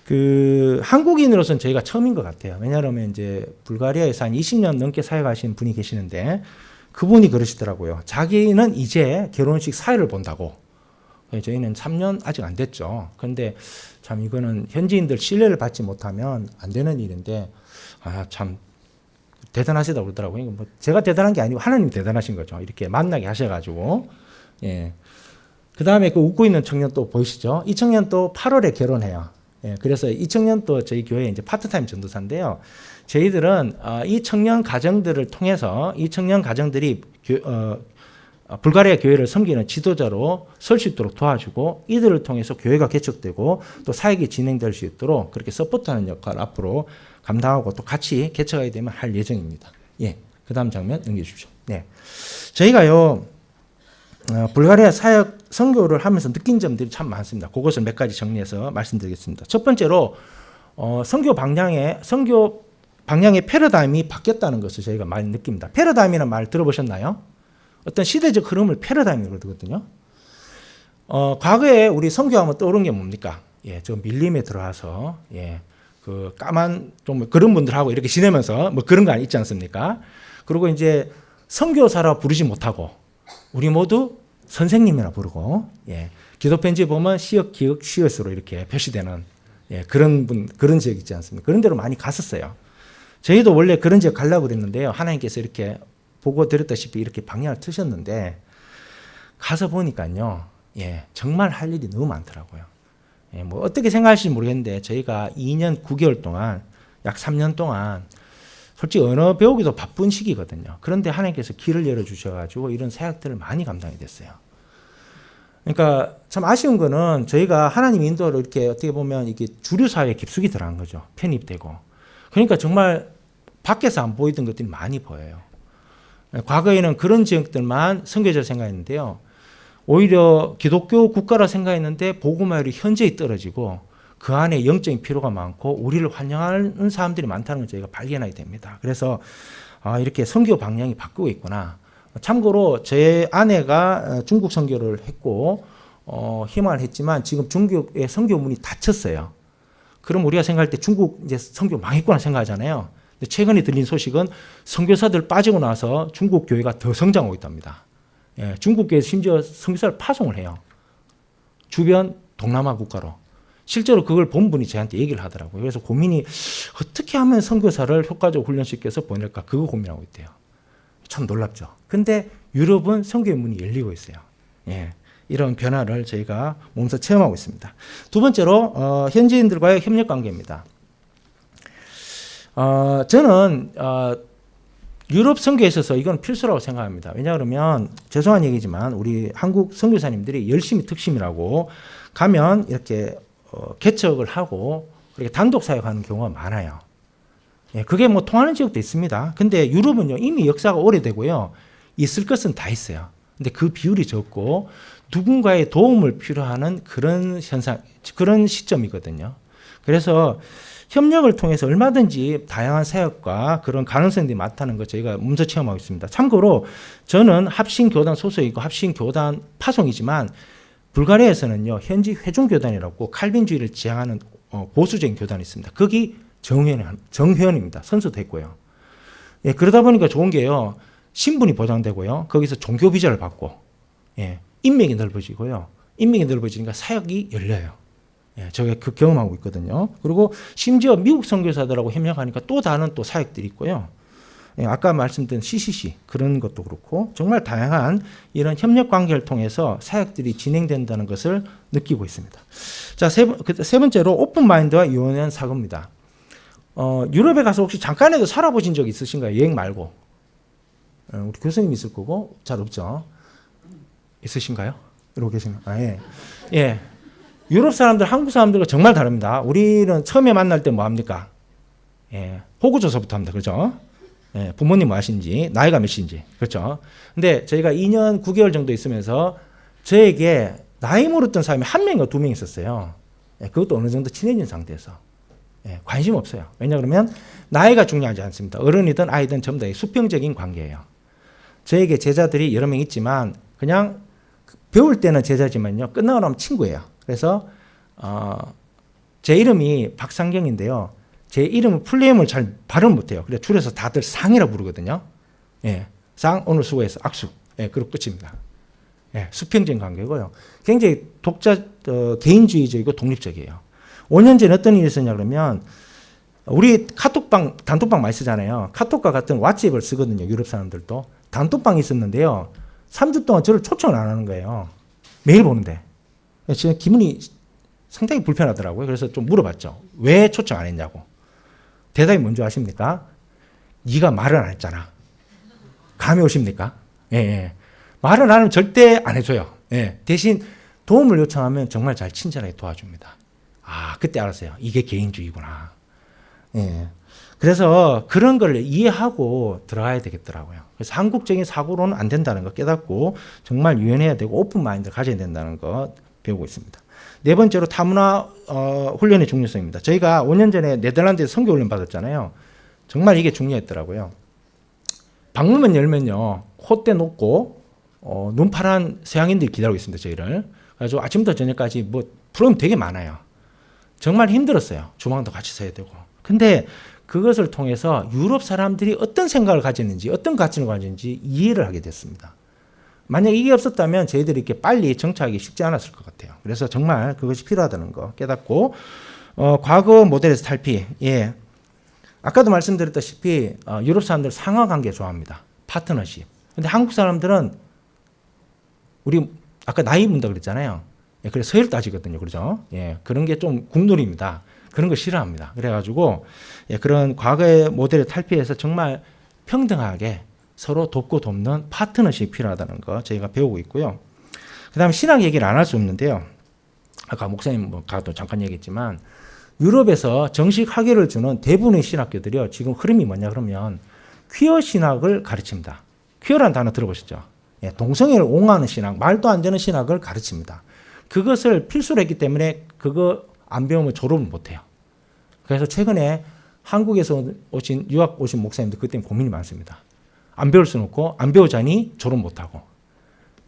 그 한국인으로서는 저희가 처음인 것 같아요. 왜냐하면 이제 불가리아에서 한 20년 넘게 사역하신 분이 계시는데 그분이 그러시더라고요. 자기는 이제 결혼식 사회를 본다고. 저희는 3년 아직 안 됐죠. 그런데 참 이거는 현지인들 신뢰를 받지 못하면 안 되는 일인데 참 대단하시다고 그러더라고요. 뭐 제가 대단한 게 아니고 하나님이 대단하신 거죠. 이렇게 만나게 하셔가지고. 예. 그 다음에 그 웃고 있는 청년 또 보이시죠? 이 청년 또 8월에 결혼해요. 예. 그래서 이 청년 또 저희 교회 이제 파트타임 전도사인데요. 저희들은 이 청년 가정들을 통해서 이 청년 가정들이 불가리아 교회를 섬기는 지도자로 설 수 있도록 도와주고 이들을 통해서 교회가 개척되고 또 사역이 진행될 수 있도록 그렇게 서포트하는 역할을 앞으로 감당하고 또 같이 개척하게 되면 할 예정입니다. 예, 그 다음 장면 넘겨 주십시오. 네, 저희가요 불가리아 사역 선교를 하면서 느낀 점들이 참 많습니다. 그것을 몇 가지 정리해서 말씀드리겠습니다. 첫 번째로 선교 방향의 패러다임이 바뀌었다는 것을 저희가 많이 느낍니다. 패러다임이라는 말 들어보셨나요? 어떤 시대적 흐름을 패러다임이라고 그러거든요. 과거에 우리 선교하면 떠오른 게 뭡니까? 예, 저 밀림에 들어와서 예, 그 까만 좀 그런 분들하고 이렇게 지내면서 뭐 그런 거 있지 않습니까? 그리고 이제 선교사라 부르지 못하고 우리 모두 선생님이라 부르고 예, 기도 편지 보면 시역, 기역, 시옷으로 이렇게 표시되는 예, 그런 지역 있지 않습니까? 그런 데로 많이 갔었어요. 저희도 원래 그런 지역 가려고 그랬는데요. 하나님께서 이렇게 보고 드렸다시피 이렇게 방향을 트셨는데 가서 보니까요, 예, 정말 할 일이 너무 많더라고요. 예, 뭐 어떻게 생각하실지 모르겠는데 저희가 2년 9개월 동안 약 3년 동안 솔직히 언어 배우기도 바쁜 시기거든요. 그런데 하나님께서 길을 열어주셔가지고 이런 사역들을 많이 감당이 됐어요. 그러니까 참 아쉬운 거는 저희가 하나님 인도로 이렇게 어떻게 보면 이게 주류 사회에 깊숙이 들어간 거죠. 편입되고. 그러니까 정말 밖에서 안 보이던 것들이 많이 보여요. 과거에는 그런 지역들만 선교지를 생각했는데요. 오히려 기독교 국가라 생각했는데 복음화율이 현저히 떨어지고 그 안에 영적인 필요가 많고 우리를 환영하는 사람들이 많다는 걸 저희가 발견하게 됩니다. 그래서 이렇게 선교 방향이 바뀌고 있구나. 참고로 제 아내가 중국 선교를 했고 희망을 했지만 지금 중국의 선교 문이 닫혔어요. 그럼 우리가 생각할 때 중국 이제 선교 망했구나 생각하잖아요. 근데 최근에 들린 소식은 선교사들 빠지고 나서 중국 교회가 더 성장하고 있답니다. 예, 중국 교회 심지어 선교사를 파송을 해요. 주변 동남아 국가로. 실제로 그걸 본 분이 저한테 얘기를 하더라고요. 그래서 고민이 어떻게 하면 선교사를 효과적으로 훈련시켜서 보낼까 그거 고민하고 있대요. 참 놀랍죠. 근데 유럽은 선교의 문이 열리고 있어요. 예, 이런 변화를 저희가 몸소 체험하고 있습니다. 두 번째로 현지인들과의 협력 관계입니다. 저는 유럽 선교에 있어서 이건 필수라고 생각합니다. 왜냐하면 죄송한 얘기지만 우리 한국 선교사님들이 열심히 특심이라고 가면 이렇게 개척을 하고 그렇게 단독 사역하는 경우가 많아요. 예, 그게 뭐 통하는 지역도 있습니다. 근데 유럽은요 이미 역사가 오래되고요 있을 것은 다 있어요. 근데 그 비율이 적고 누군가의 도움을 필요하는 그런 현상, 그런 시점이거든요. 그래서 협력을 통해서 얼마든지 다양한 사역과 그런 가능성들이 많다는 거 저희가 몸소 체험하고 있습니다. 참고로 저는 합신교단 소속이고 합신교단 파송이지만 불가리아에서는요 현지 회중교단이라고 칼빈주의를 지향하는 보수적인 교단이 있습니다. 거기 정회원입니다. 선수도 했고요. 예, 그러다 보니까 좋은 게요 신분이 보장되고요 거기서 종교 비자를 받고 예, 인맥이 넓어지고요 인맥이 넓어지니까 사역이 열려요. 예, 제가 그 경험하고 있거든요. 그리고 심지어 미국 선교사들하고 협력하니까 또 다른 또 사역들이 있고요. 예, 아까 말씀드린 CCC 그런 것도 그렇고 정말 다양한 이런 협력 관계를 통해서 사역들이 진행된다는 것을 느끼고 있습니다. 자, 세 번째로 오픈 마인드와 유연한 사고입니다. 유럽에 가서 혹시 잠깐이라도 살아보신 적 있으신가요? 여행 말고. 우리 교수님 있을 거고 잘 없죠. 있으신가요? 이러고 계시면. 예. 예. 유럽 사람들, 한국 사람들과 정말 다릅니다. 우리는 처음에 만날 때 뭐 합니까? 예. 호구조사부터 합니다. 그렇죠? 예. 부모님 뭐 하시는지, 나이가 몇인지. 그렇죠? 근데 저희가 2년 9개월 정도 있으면서 저에게 나이 물었던 사람이 한 명인가 두 명 있었어요. 예. 그것도 어느 정도 친해진 상태에서. 예. 관심 없어요. 왜냐 그러면 나이가 중요하지 않습니다. 어른이든 아이든 전부 다 수평적인 관계예요. 저에게 제자들이 여러 명 있지만 그냥 배울 때는 제자지만요. 끝나고 나면 친구예요. 그래서 제 이름이 박상경인데요. 제 이름을 풀네임을 잘 발음 못해요. 그래서 줄여서 다들 상이라고 부르거든요. 예, 상 오늘 수고해서 악수. 예, 그리고 끝입니다. 예, 수평적인 관계고요. 굉장히 개인주의적이고 독립적이에요. 5년 전에 어떤 일이 있었냐 그러면 우리 카톡방 단톡방 많이 쓰잖아요. 카톡과 같은 왓츠앱을 쓰거든요. 유럽 사람들도 단톡방이 있었는데요. 3주 동안 저를 초청을 안 하는 거예요. 매일 보는데. 제가 기분이 상당히 불편하더라고요. 그래서 좀 물어봤죠. 왜 초청 안 했냐고. 대답이 뭔지 아십니까? 네가 말을 안 했잖아. 감이 오십니까? 예, 예. 말을 안 하면 절대 안 해줘요. 예. 대신 도움을 요청하면 정말 잘 친절하게 도와줍니다. 아, 그때 알았어요. 이게 개인주의구나. 예. 그래서 그런 걸 이해하고 들어가야 되겠더라고요. 그래서 한국적인 사고로는 안 된다는 거 깨닫고 정말 유연해야 되고 오픈 마인드를 가져야 된다는 거 배우고 있습니다. 네 번째로 타문화 훈련의 중요성입니다. 저희가 5년 전에 네덜란드에서 선교 훈련 받았잖아요. 정말 이게 중요했더라고요. 방문만 열면요. 콧대 높고 눈파란 서양인들이 기다리고 있습니다. 저희를. 그래서 아침부터 저녁까지 뭐 프로그램 되게 많아요. 정말 힘들었어요. 주방도 같이 서야 되고. 근데 그것을 통해서 유럽 사람들이 어떤 생각을 가졌는지 어떤 가치를 가졌는지 이해를 하게 됐습니다. 만약 이게 없었다면 저희들이 이렇게 빨리 정착하기 쉽지 않았을 것 같아요. 그래서 정말 그것이 필요하다는 거 깨닫고 과거 모델에서 탈피. 예. 아까도 말씀드렸다시피 유럽 사람들 상하관계 좋아합니다. 파트너십. 근데 한국 사람들은 우리 아까 나이 문다 그랬잖아요. 예, 그래서 서열 따지거든요. 그렇죠? 예, 그런 게 좀 국룰입니다. 그런 거 싫어합니다. 그래가지고 예, 그런 과거의 모델을 탈피해서 정말 평등하게 서로 돕고 돕는 파트너십이 필요하다는 거 저희가 배우고 있고요. 그 다음에 신학 얘기를 안 할 수 없는데요. 아까 목사님 가도 잠깐 얘기했지만 유럽에서 정식 학위를 주는 대부분의 신학교들이요. 지금 흐름이 뭐냐 그러면 퀴어 신학을 가르칩니다. 퀴어라는 단어 들어보셨죠? 예, 동성애를 옹호하는 신학, 말도 안 되는 신학을 가르칩니다. 그것을 필수로 했기 때문에 그거 안 배우면 졸업을 못해요. 그래서 최근에 한국에서 유학 오신 목사님들 그것 때문에 고민이 많습니다. 안 배울 수는 없고 안 배우자니 졸업 못하고.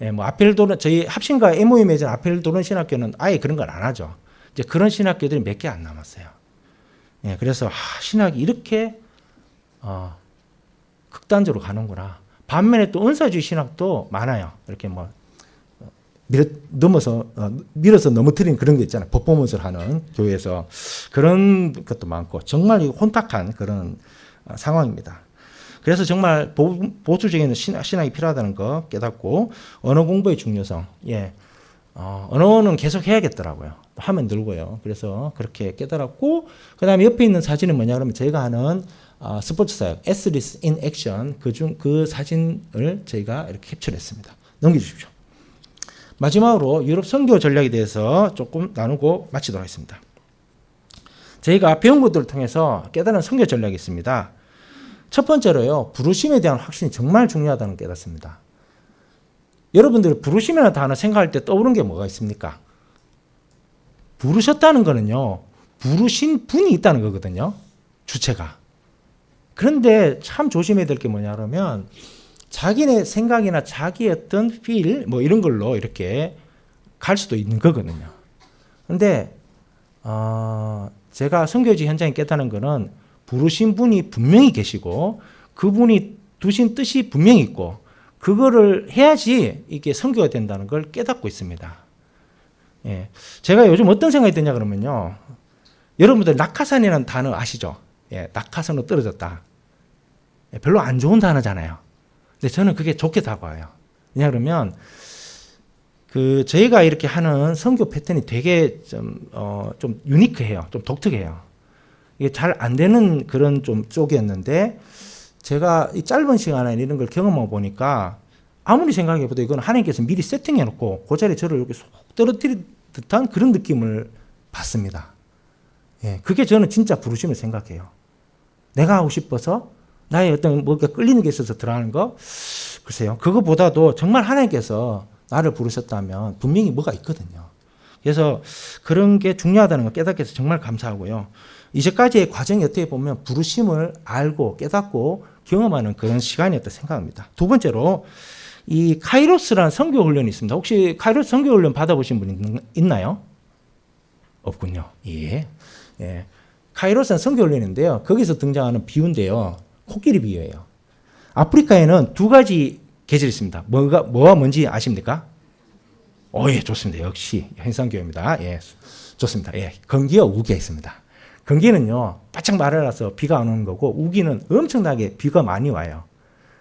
예, 뭐 아펠도른 저희 합신과 MOU 맺은 아펠도른 신학교는 아예 그런 걸 안 하죠. 이제 그런 신학교들이 몇 개 안 남았어요. 예, 그래서 신학이 이렇게 극단적으로 가는구나. 반면에 또 은사주의 신학도 많아요. 이렇게 뭐 밀어서 넘어뜨리는 그런 게 있잖아요. 퍼포먼스를 하는 교회에서 그런 것도 많고 정말 혼탁한 그런 상황입니다. 그래서 정말 보수적인 신학이 필요하다는 거 깨닫고 언어 공부의 중요성. 예. 언어는 계속 해야겠더라고요. 하면 늘고요. 그래서 그렇게 깨달았고, 그 다음에 옆에 있는 사진은 뭐냐 그러면 저희가 하는 스포츠 사역, Athletes in Action, 그 사진을 저희가 이렇게 캡처했습니다. 넘겨주십시오. 마지막으로 유럽 선교 전략에 대해서 조금 나누고 마치도록 하겠습니다. 저희가 배운 것들을 통해서 깨달은 선교 전략이 있습니다. 첫 번째로요, 부르심에 대한 확신이 정말 중요하다는 걸 깨닫습니다. 여러분들이 부르심이라는 단어 생각할 때 떠오르는 게 뭐가 있습니까? 부르셨다는 거는요, 부르신 분이 있다는 거거든요, 주체가. 그런데 참 조심해야 될 게 뭐냐 그러면 자기네 생각이나 자기의 어떤 feel 뭐 이런 걸로 이렇게 갈 수도 있는 거거든요. 그런데 제가 선교지 현장에 깨닫는 거는 부르신 분이 분명히 계시고 그분이 두신 뜻이 분명히 있고 그거를 해야지 이게 선교가 된다는 걸 깨닫고 있습니다. 예. 제가 요즘 어떤 생각이 드냐 그러면요, 여러분들 낙하산이라는 단어 아시죠? 예, 낙하산으로 떨어졌다. 예, 별로 안 좋은 단어잖아요. 근데 저는 그게 좋게 다가와요. 왜냐 그러면 저희가 이렇게 하는 선교 패턴이 되게 좀 유니크해요. 좀 독특해요. 이게 잘 안 되는 그런 좀 쪽이었는데 제가 이 짧은 시간에 이런 걸 경험하고 보니까 아무리 생각해봐도 이건 하나님께서 미리 세팅해놓고 그 자리에 저를 이렇게 쏙 떨어뜨릴 듯한 그런 느낌을 받습니다. 예, 그게 저는 진짜 부르심을 생각해요. 내가 하고 싶어서 나의 어떤 뭔가 끌리는 게 있어서 들어가는 거, 글쎄요. 그거보다도 정말 하나님께서 나를 부르셨다면 분명히 뭐가 있거든요. 그래서 그런 게 중요하다는 걸 깨닫게 해서 정말 감사하고요. 이제까지의 과정이 어떻게 보면 부르심을 알고 깨닫고 경험하는 그런 시간이었다 생각합니다. 두 번째로 이 카이로스라는 선교 훈련이 있습니다. 혹시 카이로스 선교 훈련 받아보신 분 있나요? 없군요. 예. 예. 카이로스는 선교 훈련인데요. 거기서 등장하는 비유인데요. 코끼리 비유예요. 아프리카에는 두 가지 계절이 있습니다. 뭐가 뭔지 아십니까? 예, 좋습니다. 역시 현상교회입니다. 예, 좋습니다. 예, 건기와 우기가 있습니다. 건기는요, 바짝 마르라서 비가 안 오는 거고, 우기는 엄청나게 비가 많이 와요.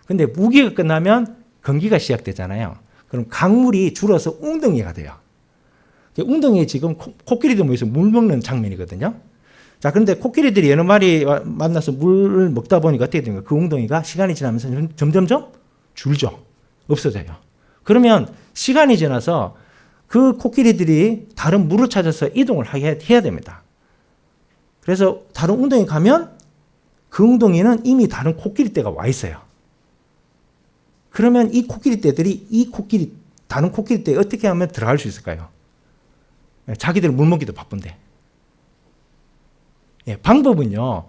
근데 우기가 끝나면 건기가 시작되잖아요. 그럼 강물이 줄어서 웅덩이가 돼요. 웅덩이에 지금 코끼리들 모여서 물 먹는 장면이거든요. 자, 그런데 코끼리들이 여러 마리 만나서 물을 먹다 보니까 어떻게 됩니까? 그 웅덩이가 시간이 지나면서 점점점 줄죠. 없어져요. 그러면 시간이 지나서 그 코끼리들이 다른 물을 찾아서 이동을 해야 됩니다. 그래서 다른 웅덩이 가면 그 웅덩이는 이미 다른 코끼리 떼가 와 있어요. 그러면 이 코끼리 떼들이 다른 코끼리 떼에 어떻게 하면 들어갈 수 있을까요? 자기들 물 먹기도 바쁜데. 예, 방법은요,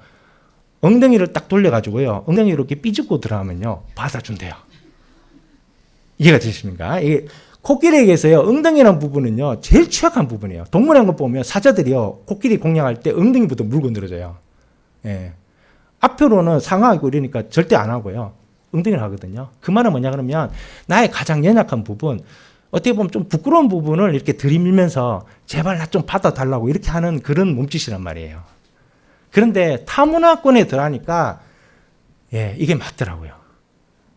엉덩이를 딱 돌려가지고요, 엉덩이를 이렇게 삐집고 들어가면요, 받아준대요. 이해가 되십니까? 이게 코끼리에게서요, 엉덩이라는 부분은요, 제일 취약한 부분이에요. 동물의 것 보면 사자들이요, 코끼리 공략할 때 엉덩이부터 물고 늘어져요. 예. 앞으로는 상하고 이러니까 절대 안 하고요, 엉덩이를 하거든요. 그 말은 뭐냐 그러면 나의 가장 연약한 부분, 어떻게 보면 좀 부끄러운 부분을 이렇게 들이밀면서 제발 나 좀 받아달라고 이렇게 하는 그런 몸짓이란 말이에요. 그런데 타문화권에 들어가니까 예, 이게 맞더라고요.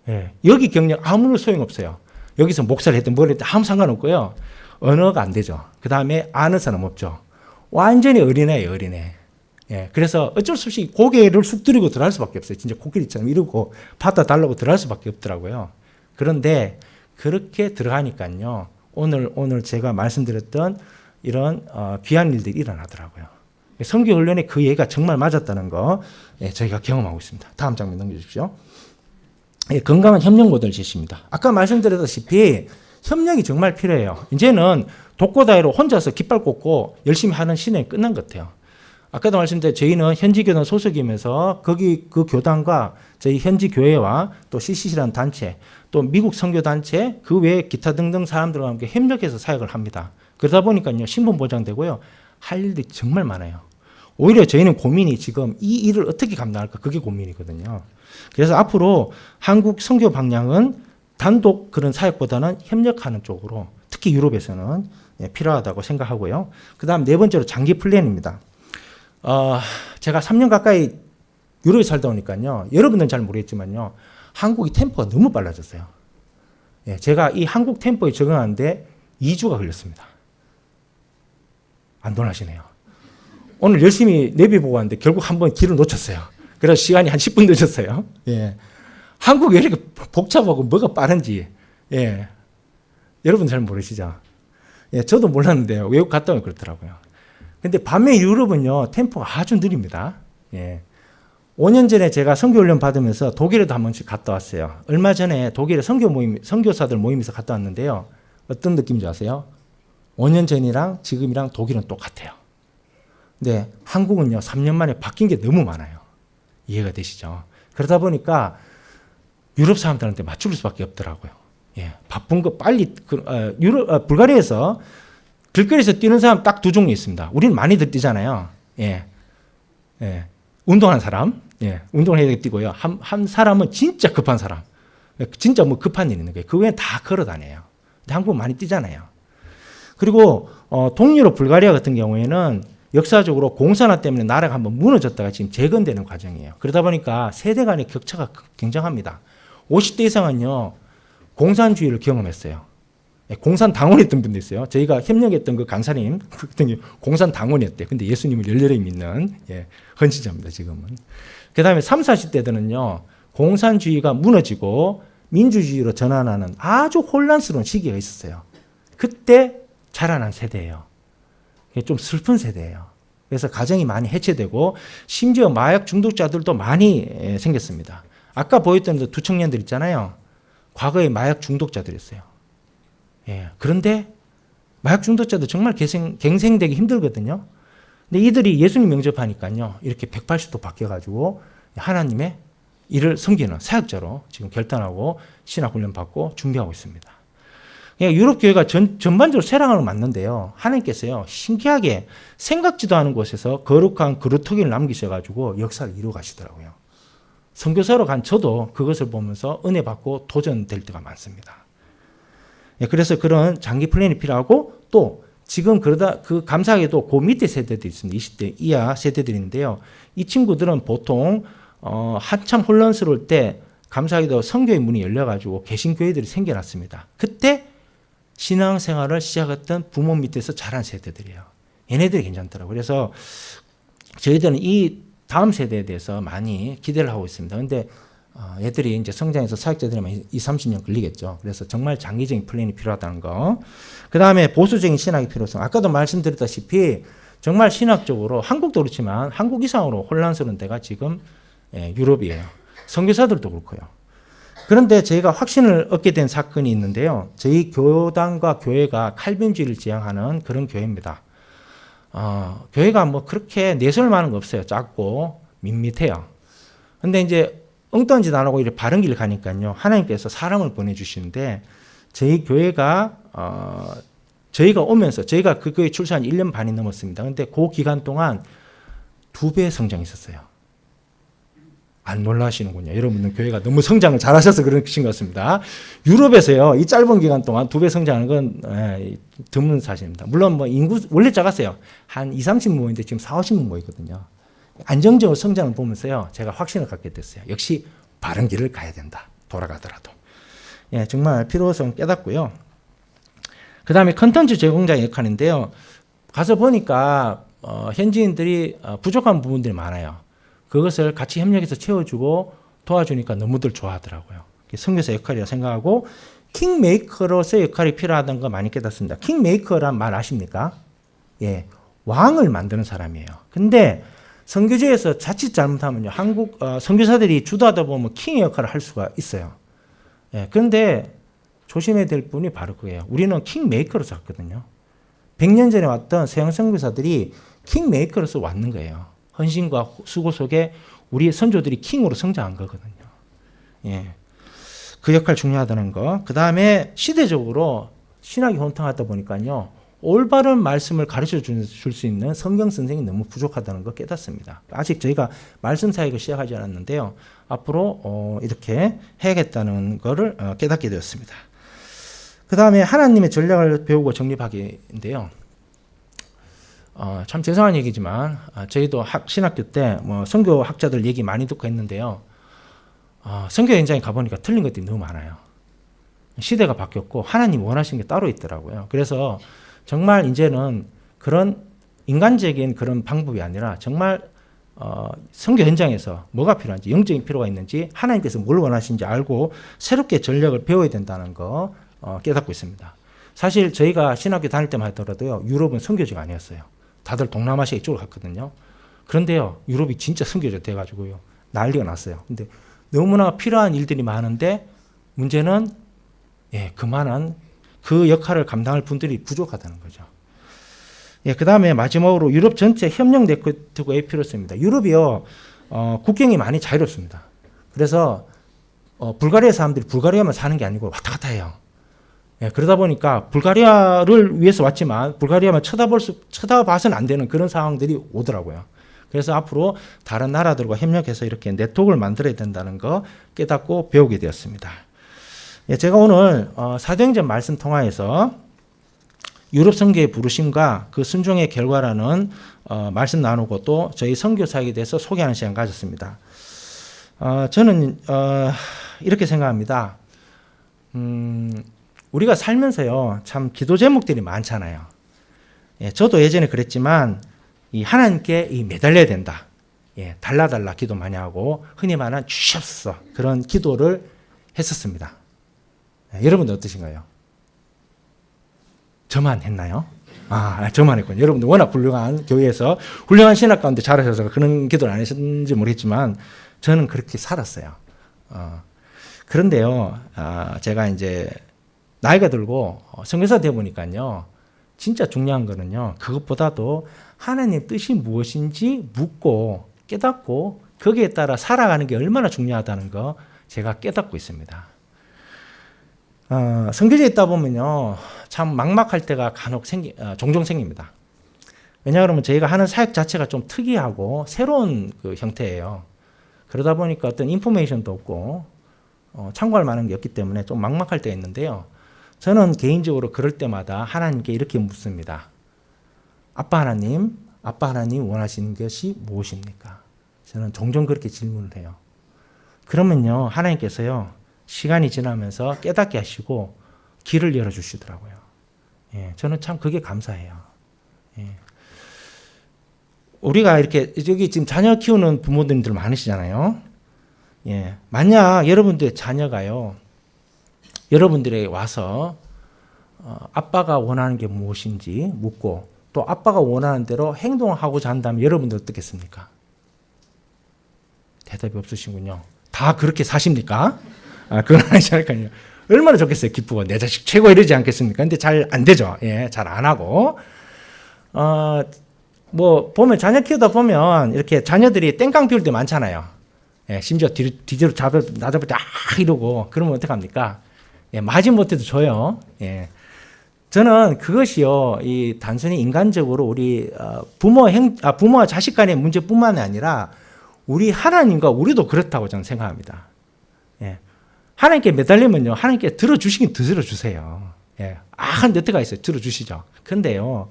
예, 여기 경력 아무 소용없어요. 여기서 목사를 했든 뭘 했든 아무 상관없고요. 언어가 안 되죠. 그 다음에 아는 사람 없죠. 완전히 어린애예요, 어린애. 예, 그래서 어쩔 수 없이 고개를 쑥 들이고 들어갈 수밖에 없어요. 진짜 코끼리처럼 이러고 받아달라고 들어갈 수밖에 없더라고요. 그런데 그렇게 들어가니까요, 오늘 제가 말씀드렸던 이런 귀한 일들이 일어나더라고요. 선교 훈련에 그 예가 정말 맞았다는 거 저희가 경험하고 있습니다. 다음 장면 넘겨주십시오. 예, 건강한 협력 모델을 제시합니다. 아까 말씀드렸다시피 협력이 정말 필요해요. 이제는 독고다이로 혼자서 깃발 꽂고 열심히 하는 시대는 끝난 것 같아요. 아까도 말씀드린 저희는 현지교단 소속이면서 거기 그 교단과 저희 현지 교회와 또 CCC라는 단체, 또 미국 선교단체, 그 외에 기타 등등 사람들과 함께 협력해서 사역을 합니다. 그러다 보니까요, 신분 보장되고요, 할 일들이 정말 많아요. 오히려 저희는 고민이 지금 이 일을 어떻게 감당할까, 그게 고민이거든요. 그래서 앞으로 한국 선교 방향은 단독 그런 사역보다는 협력하는 쪽으로, 특히 유럽에서는 필요하다고 생각하고요. 그 다음 네 번째로 장기 플랜입니다. 제가 3년 가까이 유럽에 살다 보니까요, 여러분들은 잘 모르겠지만요, 한국이 템포가 너무 빨라졌어요. 예, 제가 이 한국 템포에 적응하는데 2주가 걸렸습니다. 안 놀라시네요. 오늘 열심히 내비 보고 왔는데 결국 한번 길을 놓쳤어요. 그래서 시간이 한 10분 늦었어요. 예. 한국이 왜 이렇게 복잡하고 뭐가 빠른지. 예. 여러분 잘 모르시죠? 예, 저도 몰랐는데요. 외국 갔다 오면 그렇더라고요. 근데 반면 유럽은요, 템포가 아주 느립니다. 예. 5년 전에 제가 선교훈련 받으면서 독일에도 한 번씩 갔다 왔어요. 얼마 전에 독일에 선교사들 모임에서 갔다 왔는데요. 어떤 느낌인지 아세요? 5년 전이랑 지금이랑 독일은 똑같아요. 근데 한국은요, 3년 만에 바뀐 게 너무 많아요. 이해가 되시죠? 그러다 보니까 유럽 사람들한테 맞출 수밖에 없더라고요. 예, 바쁜 거 빨리, 불가리아에서 길거리에서 뛰는 사람 딱 두 종류 있습니다. 우리는 많이들 뛰잖아요. 예. 예. 운동하는 사람, 예. 운동을 해야 뛰고요. 한 사람은 진짜 급한 사람. 진짜 뭐 급한 일 있는 거예요. 그 외에 다 걸어 다녀요. 근데 한국은 많이 뛰잖아요. 그리고, 동유럽 불가리아 같은 경우에는 역사적으로 공산화 때문에 나라가 한번 무너졌다가 지금 재건되는 과정이에요. 그러다 보니까 세대 간의 격차가 굉장합니다. 50대 이상은요, 공산주의를 경험했어요. 공산당원이었던 분도 있어요. 저희가 협력했던 그 간사님 같은 경우 공산당원이었대요. 근데 예수님을 열렬히 믿는 헌신자입니다, 지금은. 그 다음에 30, 40대들은요, 공산주의가 무너지고 민주주의로 전환하는 아주 혼란스러운 시기가 있었어요. 그때 자라난 세대예요. 좀 슬픈 세대예요. 그래서 가정이 많이 해체되고 심지어 마약 중독자들도 많이 생겼습니다. 아까 보였던 두 청년들 있잖아요. 과거에 마약 중독자들이었어요. 예. 그런데 마약 중독자도 정말 갱생되기 힘들거든요. 근데 이들이 예수님 영접하니까요. 이렇게 180도 바뀌어가지고 하나님의 일을 섬기는 사역자로 지금 결단하고 신학훈련 받고 준비하고 있습니다. 유럽 교회가 전반적으로 쇠락을 맞는데요. 하나님께서요, 신기하게 생각지도 않은 곳에서 거룩한 그루터기를 남기셔가지고 역사를 이루어 가시더라고요. 선교사로 간 저도 그것을 보면서 은혜 받고 도전될 때가 많습니다. 그래서 그런 장기 플랜이 필요하고 또 지금 그러다 감사하게도 그 밑에 세대들이 있습니다. 20대 이하 세대들인데요. 이 친구들은 보통 한참 혼란스러울 때 감사하게도 선교의 문이 열려가지고 개신교회들이 생겨났습니다. 그때 신앙생활을 시작했던 부모 밑에서 자란 세대들이에요. 얘네들이 괜찮더라고요. 그래서 저희들은 이 다음 세대에 대해서 많이 기대를 하고 있습니다. 그런데 얘들이 이제 성장해서 사역자들이면 20-30년 걸리겠죠. 그래서 정말 장기적인 플랜이 필요하다는 거. 그 다음에 보수적인 신학의 필요성. 아까도 말씀드렸다시피 정말 신학적으로 한국도 그렇지만 한국 이상으로 혼란스러운 데가 지금 유럽이에요. 선교사들도 그렇고요. 그런데 저희가 확신을 얻게 된 사건이 있는데요. 저희 교단과 교회가 칼빈주의를 지향하는 그런 교회입니다. 교회가 뭐 그렇게 내세울 만한 거 없어요. 작고 밋밋해요. 근데 이제 엉뚱한 짓 안 하고 이렇게 바른 길 가니까요. 하나님께서 사람을 보내주시는데 저희 교회가 저희가 오면서 저희가 그 교회 출산 1년 반이 넘었습니다. 근데 그 기간 동안 2배 성장했었어요. 안 놀라시는군요. 여러분들 교회가 너무 성장을 잘하셔서 그러신 것 같습니다. 유럽에서요, 이 짧은 기간 동안 2배 성장하는 건 드문 사실입니다. 물론 뭐 인구 원래 작았어요. 한 20-30명 모이는데 지금 40-50명 모이거든요. 안정적으로 성장을 보면서요, 제가 확신을 갖게 됐어요. 역시 바른 길을 가야 된다. 돌아가더라도. 예, 정말 필요성 깨닫고요. 그 다음에 컨텐츠 제공자의 역할인데요. 가서 보니까 현지인들이 부족한 부분들이 많아요. 그것을 같이 협력해서 채워주고 도와주니까 너무들 좋아하더라고요. 선교사 역할이라고 생각하고 킹메이커로서의 역할이 필요하다는 거 많이 깨닫습니다. 킹메이커란 말 아십니까? 예, 왕을 만드는 사람이에요. 근데 선교제에서 자칫 잘못하면요, 한국 선교사들이 주도하다 보면 킹의 역할을 할 수가 있어요. 예, 그런데 조심해야 될 분이 바로 그거예요. 우리는 킹메이커로서 왔거든요. 100년 전에 왔던 서양 선교사들이 킹메이커로서 왔는 거예요. 헌신과 수고 속에 우리 선조들이 킹으로 성장한 거거든요. 예. 그 역할 중요하다는 거. 그 다음에 시대적으로 신학이 혼탁하다 보니까요, 올바른 말씀을 가르쳐 줄 수 있는 성경 선생이 너무 부족하다는 거 깨닫습니다. 아직 저희가 말씀 사역을 시작하지 않았는데요. 앞으로 이렇게 해야겠다는 것을 깨닫게 되었습니다. 그 다음에 하나님의 전략을 배우고 정립하기인데요. 참 죄송한 얘기지만 저희도 신학교 때 뭐 선교학자들 얘기 많이 듣고 했는데요. 선교 현장에 가보니까 틀린 것들이 너무 많아요. 시대가 바뀌었고 하나님이 원하시는 게 따로 있더라고요. 그래서 정말 이제는 그런 인간적인 그런 방법이 아니라 정말 선교 현장에서 뭐가 필요한지, 영적인 필요가 있는지, 하나님께서 뭘 원하시는지 알고 새롭게 전략을 배워야 된다는 거 깨닫고 있습니다. 사실 저희가 신학교 다닐 때만 하더라도요, 유럽은 선교지가 아니었어요. 다들 동남아시아 이쪽으로 갔거든요. 그런데요, 유럽이 진짜 선교지가 돼가지고요, 난리가 났어요. 근데 너무나 필요한 일들이 많은데 문제는 그만한 그 역할을 감당할 분들이 부족하다는 거죠. 그 다음에 마지막으로 유럽 전체 협력 네트워크가 필요했습니다. 유럽이요, 국경이 많이 자유롭습니다. 그래서 불가리아 사람들이 불가리아만 사는 게 아니고 왔다 갔다 해요. 그러다 보니까 불가리아를 위해서 왔지만 불가리아만 쳐다봐서는 안 되는 그런 상황들이 오더라고요. 그래서 앞으로 다른 나라들과 협력해서 이렇게 네트워크를 만들어야 된다는 거 깨닫고 배우게 되었습니다. 제가 오늘 사도행전 말씀 통하여서 유럽 선교의 부르심과 그 순종의 결과라는 말씀 나누고 또 저희 선교사역에 대해서 소개하는 시간 가졌습니다. 저는 이렇게 생각합니다. 우리가 살면서요, 참 기도 제목들이 많잖아요. 저도 예전에 그랬지만 이 하나님께 매달려야 된다. 달라달라 기도 많이 하고 흔히 말하는 주시옵소서 그런 기도를 했었습니다. 여러분들 어떠신가요? 저만 했나요? 저만 했군요. 여러분들 워낙 훌륭한 교회에서 훌륭한 신학 가운데 자라셔서 그런 기도를 안 하셨는지 모르겠지만 저는 그렇게 살았어요. 그런데요, 제가 이제 나이가 들고 선교사 되어 보니까요, 진짜 중요한 거는요, 그것보다도 하나님의 뜻이 무엇인지 묻고 깨닫고 거기에 따라 살아가는 게 얼마나 중요하다는 거 제가 깨닫고 있습니다. 선교지에 있다 보면요, 참 막막할 때가 종종 생깁니다. 왜냐하면 저희가 하는 사역 자체가 좀 특이하고 새로운 그 형태예요. 그러다 보니까 어떤 인포메이션도 없고 참고할 만한 게 없기 때문에 좀 막막할 때가 있는데요. 저는 개인적으로 그럴 때마다 하나님께 이렇게 묻습니다. 아빠 하나님 원하시는 것이 무엇입니까? 저는 종종 그렇게 질문을 해요. 그러면요, 하나님께서요, 시간이 지나면서 깨닫게 하시고 길을 열어주시더라고요. 저는 참 그게 감사해요. 우리가 이렇게 여기 지금 자녀 키우는 부모님들 많으시잖아요. 만약 여러분들의 자녀가요, 여러분들에게 와서 아빠가 원하는 게 무엇인지 묻고 또 아빠가 원하는 대로 행동하고자 한다면 여러분들 어떻겠습니까? 대답이 없으시군요. 다 그렇게 사십니까? 그건 아니지 않을까요? 얼마나 좋겠어요. 기쁘고 내 자식 최고 이러지 않겠습니까? 근데 잘 안 되죠. 잘 안 하고. 보면 자녀 키우다 보면 이렇게 자녀들이 땡깡 피울 때 많잖아요. 심지어 뒤로 나잡을 때 이러고 그러면 어떡합니까? 마지못해도 줘요. 저는 그것이요, 이 단순히 인간적으로 우리 부모와 자식 간의 문제뿐만 아니라 우리 하나님과 우리도 그렇다고 저는 생각합니다. 하나님께 매달리면요, 하나님께 들어주시긴 들어주세요. 한 네트가 있어요. 들어주시죠. 근데요,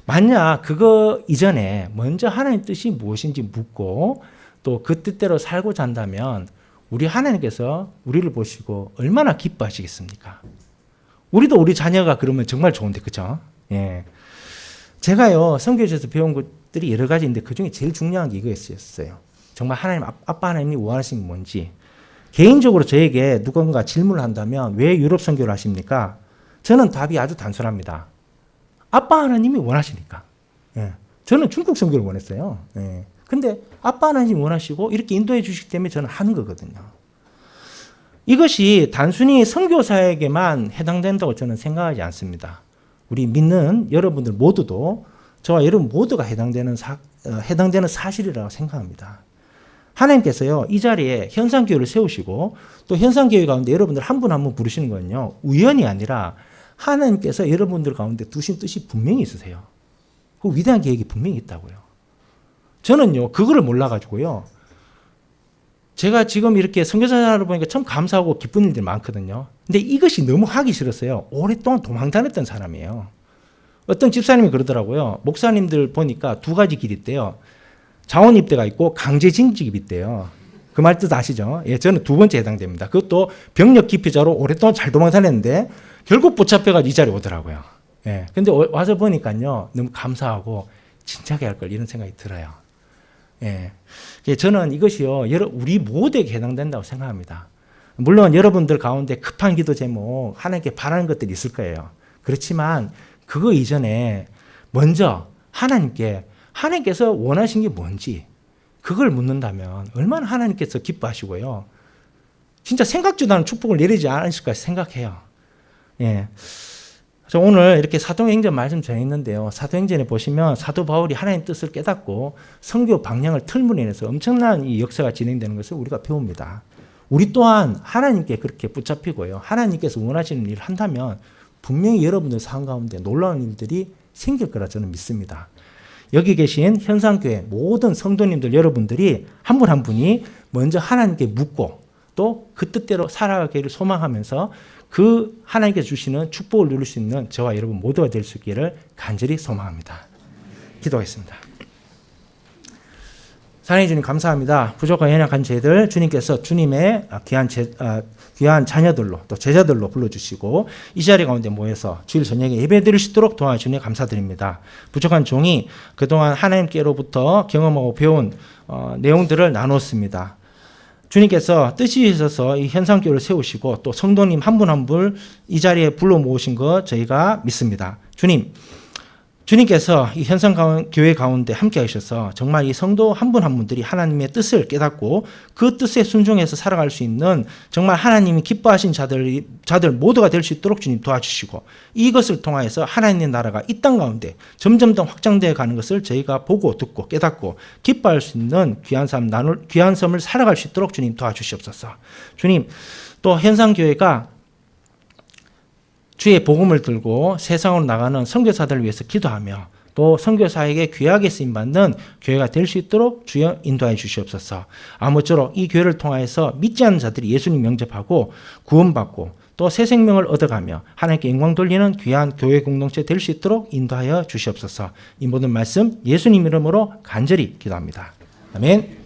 만약 그거 이전에 먼저 하나님 뜻이 무엇인지 묻고 또 그 뜻대로 살고자 한다면 우리 하나님께서 우리를 보시고 얼마나 기뻐하시겠습니까? 우리도 우리 자녀가 그러면 정말 좋은데, 그죠? 제가요, 선교에서 배운 것들이 여러 가지인데 그 중에 제일 중요한 게 이거였어요. 정말 아빠 하나님이 원하시는 게 뭔지. 개인적으로 저에게 누군가 질문을 한다면 왜 유럽 선교를 하십니까? 저는 답이 아주 단순합니다. 아빠 하나님이 원하시니까. 저는 중국 선교를 원했어요. 근데 아빠 하나님이 원하시고 이렇게 인도해 주시기 때문에 저는 하는 거거든요. 이것이 단순히 선교사에게만 해당된다고 저는 생각하지 않습니다. 우리 믿는 여러분들 모두도, 저와 여러분 모두가 해당되는 사실이라고 생각합니다. 하나님께서요, 이 자리에 현상교회를 세우시고 또 현상교회 가운데 여러분들 한 분 한 분 부르시는 건요, 우연이 아니라 하나님께서 여러분들 가운데 두신 뜻이 분명히 있으세요. 그 위대한 계획이 분명히 있다고요. 저는요, 그거를 몰라가지고요, 제가 지금 이렇게 선교사를 보니까 참 감사하고 기쁜 일들이 많거든요. 근데 이것이 너무 하기 싫었어요. 오랫동안 도망 다녔던 사람이에요. 어떤 집사님이 그러더라고요. 목사님들 보니까 두 가지 길이 있대요. 자원 입대가 있고 강제 징집이 있대요. 그 말 뜻 아시죠? 예, 저는 두 번째 해당됩니다. 그것도 병력 기피자로 오랫동안 잘 도망 다녔는데 결국 붙잡혀가지고 이 자리에 오더라고요. 예, 근데 와서 보니까요, 너무 감사하고 진작에 할 걸 이런 생각이 들어요. 예, 저는 이것이요, 우리 모두에게 해당된다고 생각합니다. 물론 여러분들 가운데 급한 기도 제목, 하나님께 바라는 것들이 있을 거예요. 그렇지만 그거 이전에 먼저 하나님께서 원하신 게 뭔지 그걸 묻는다면 얼마나 하나님께서 기뻐하시고요. 진짜 생각지도 않은 축복을 내리지 않으실까 생각해요. 예. 그래서 오늘 이렇게 사도행전 말씀 전했는데요. 사도행전에 보시면 사도 바울이 하나님의 뜻을 깨닫고 선교 방향을 틀므로 인해서 엄청난 이 역사가 진행되는 것을 우리가 배웁니다. 우리 또한 하나님께 그렇게 붙잡히고요. 하나님께서 원하시는 일을 한다면 분명히 여러분들 삶 가운데 놀라운 일들이 생길 거라 저는 믿습니다. 여기 계신 현상교회 모든 성도님들 여러분들이 한 분 한 분이 먼저 하나님께 묻고 또 그 뜻대로 살아가기를 소망하면서 그 하나님께서 주시는 축복을 누릴 수 있는 저와 여러분 모두가 될 수 있기를 간절히 소망합니다. 기도하겠습니다. 사랑해 주님 감사합니다. 부족한 연약한 저희들 주님께서 주님의 귀한 자녀들로 또 제자들로 불러주시고 이 자리 가운데 모여서 주일 저녁에 예배드릴 수 있도록 도와주니 감사드립니다. 부족한 종이 그동안 하나님께로부터 경험하고 배운 내용들을 나눴습니다. 주님께서 뜻이 있어서 이 현상교회를 세우시고 또 성도님 한 분 한 분 이 자리에 불러 모으신 것 저희가 믿습니다. 주님께서 이 현상교회 가운데 함께 하셔서 정말 이 성도 한 분 한 분들이 하나님의 뜻을 깨닫고 그 뜻에 순종해서 살아갈 수 있는 정말 하나님이 기뻐하신 자들 모두가 될 수 있도록 주님 도와주시고 이것을 통하여서 하나님의 나라가 이 땅 가운데 점점 더 확장되어 가는 것을 저희가 보고 듣고 깨닫고 기뻐할 수 있는 귀한 삶을 살아갈 수 있도록 주님 도와주시옵소서. 주님, 또 현상교회가 주의 복음을 들고 세상으로 나가는 선교사들을 위해서 기도하며 또 선교사에게 귀하게 쓰임받는 교회가 될 수 있도록 주여 인도하여 주시옵소서. 아무쪼록 이 교회를 통하여서 믿지 않는 자들이 예수님 영접하고 구원받고 또 새 생명을 얻어가며 하나님께 영광 돌리는 귀한 교회 공동체 될 수 있도록 인도하여 주시옵소서. 이 모든 말씀 예수님 이름으로 간절히 기도합니다. 아멘.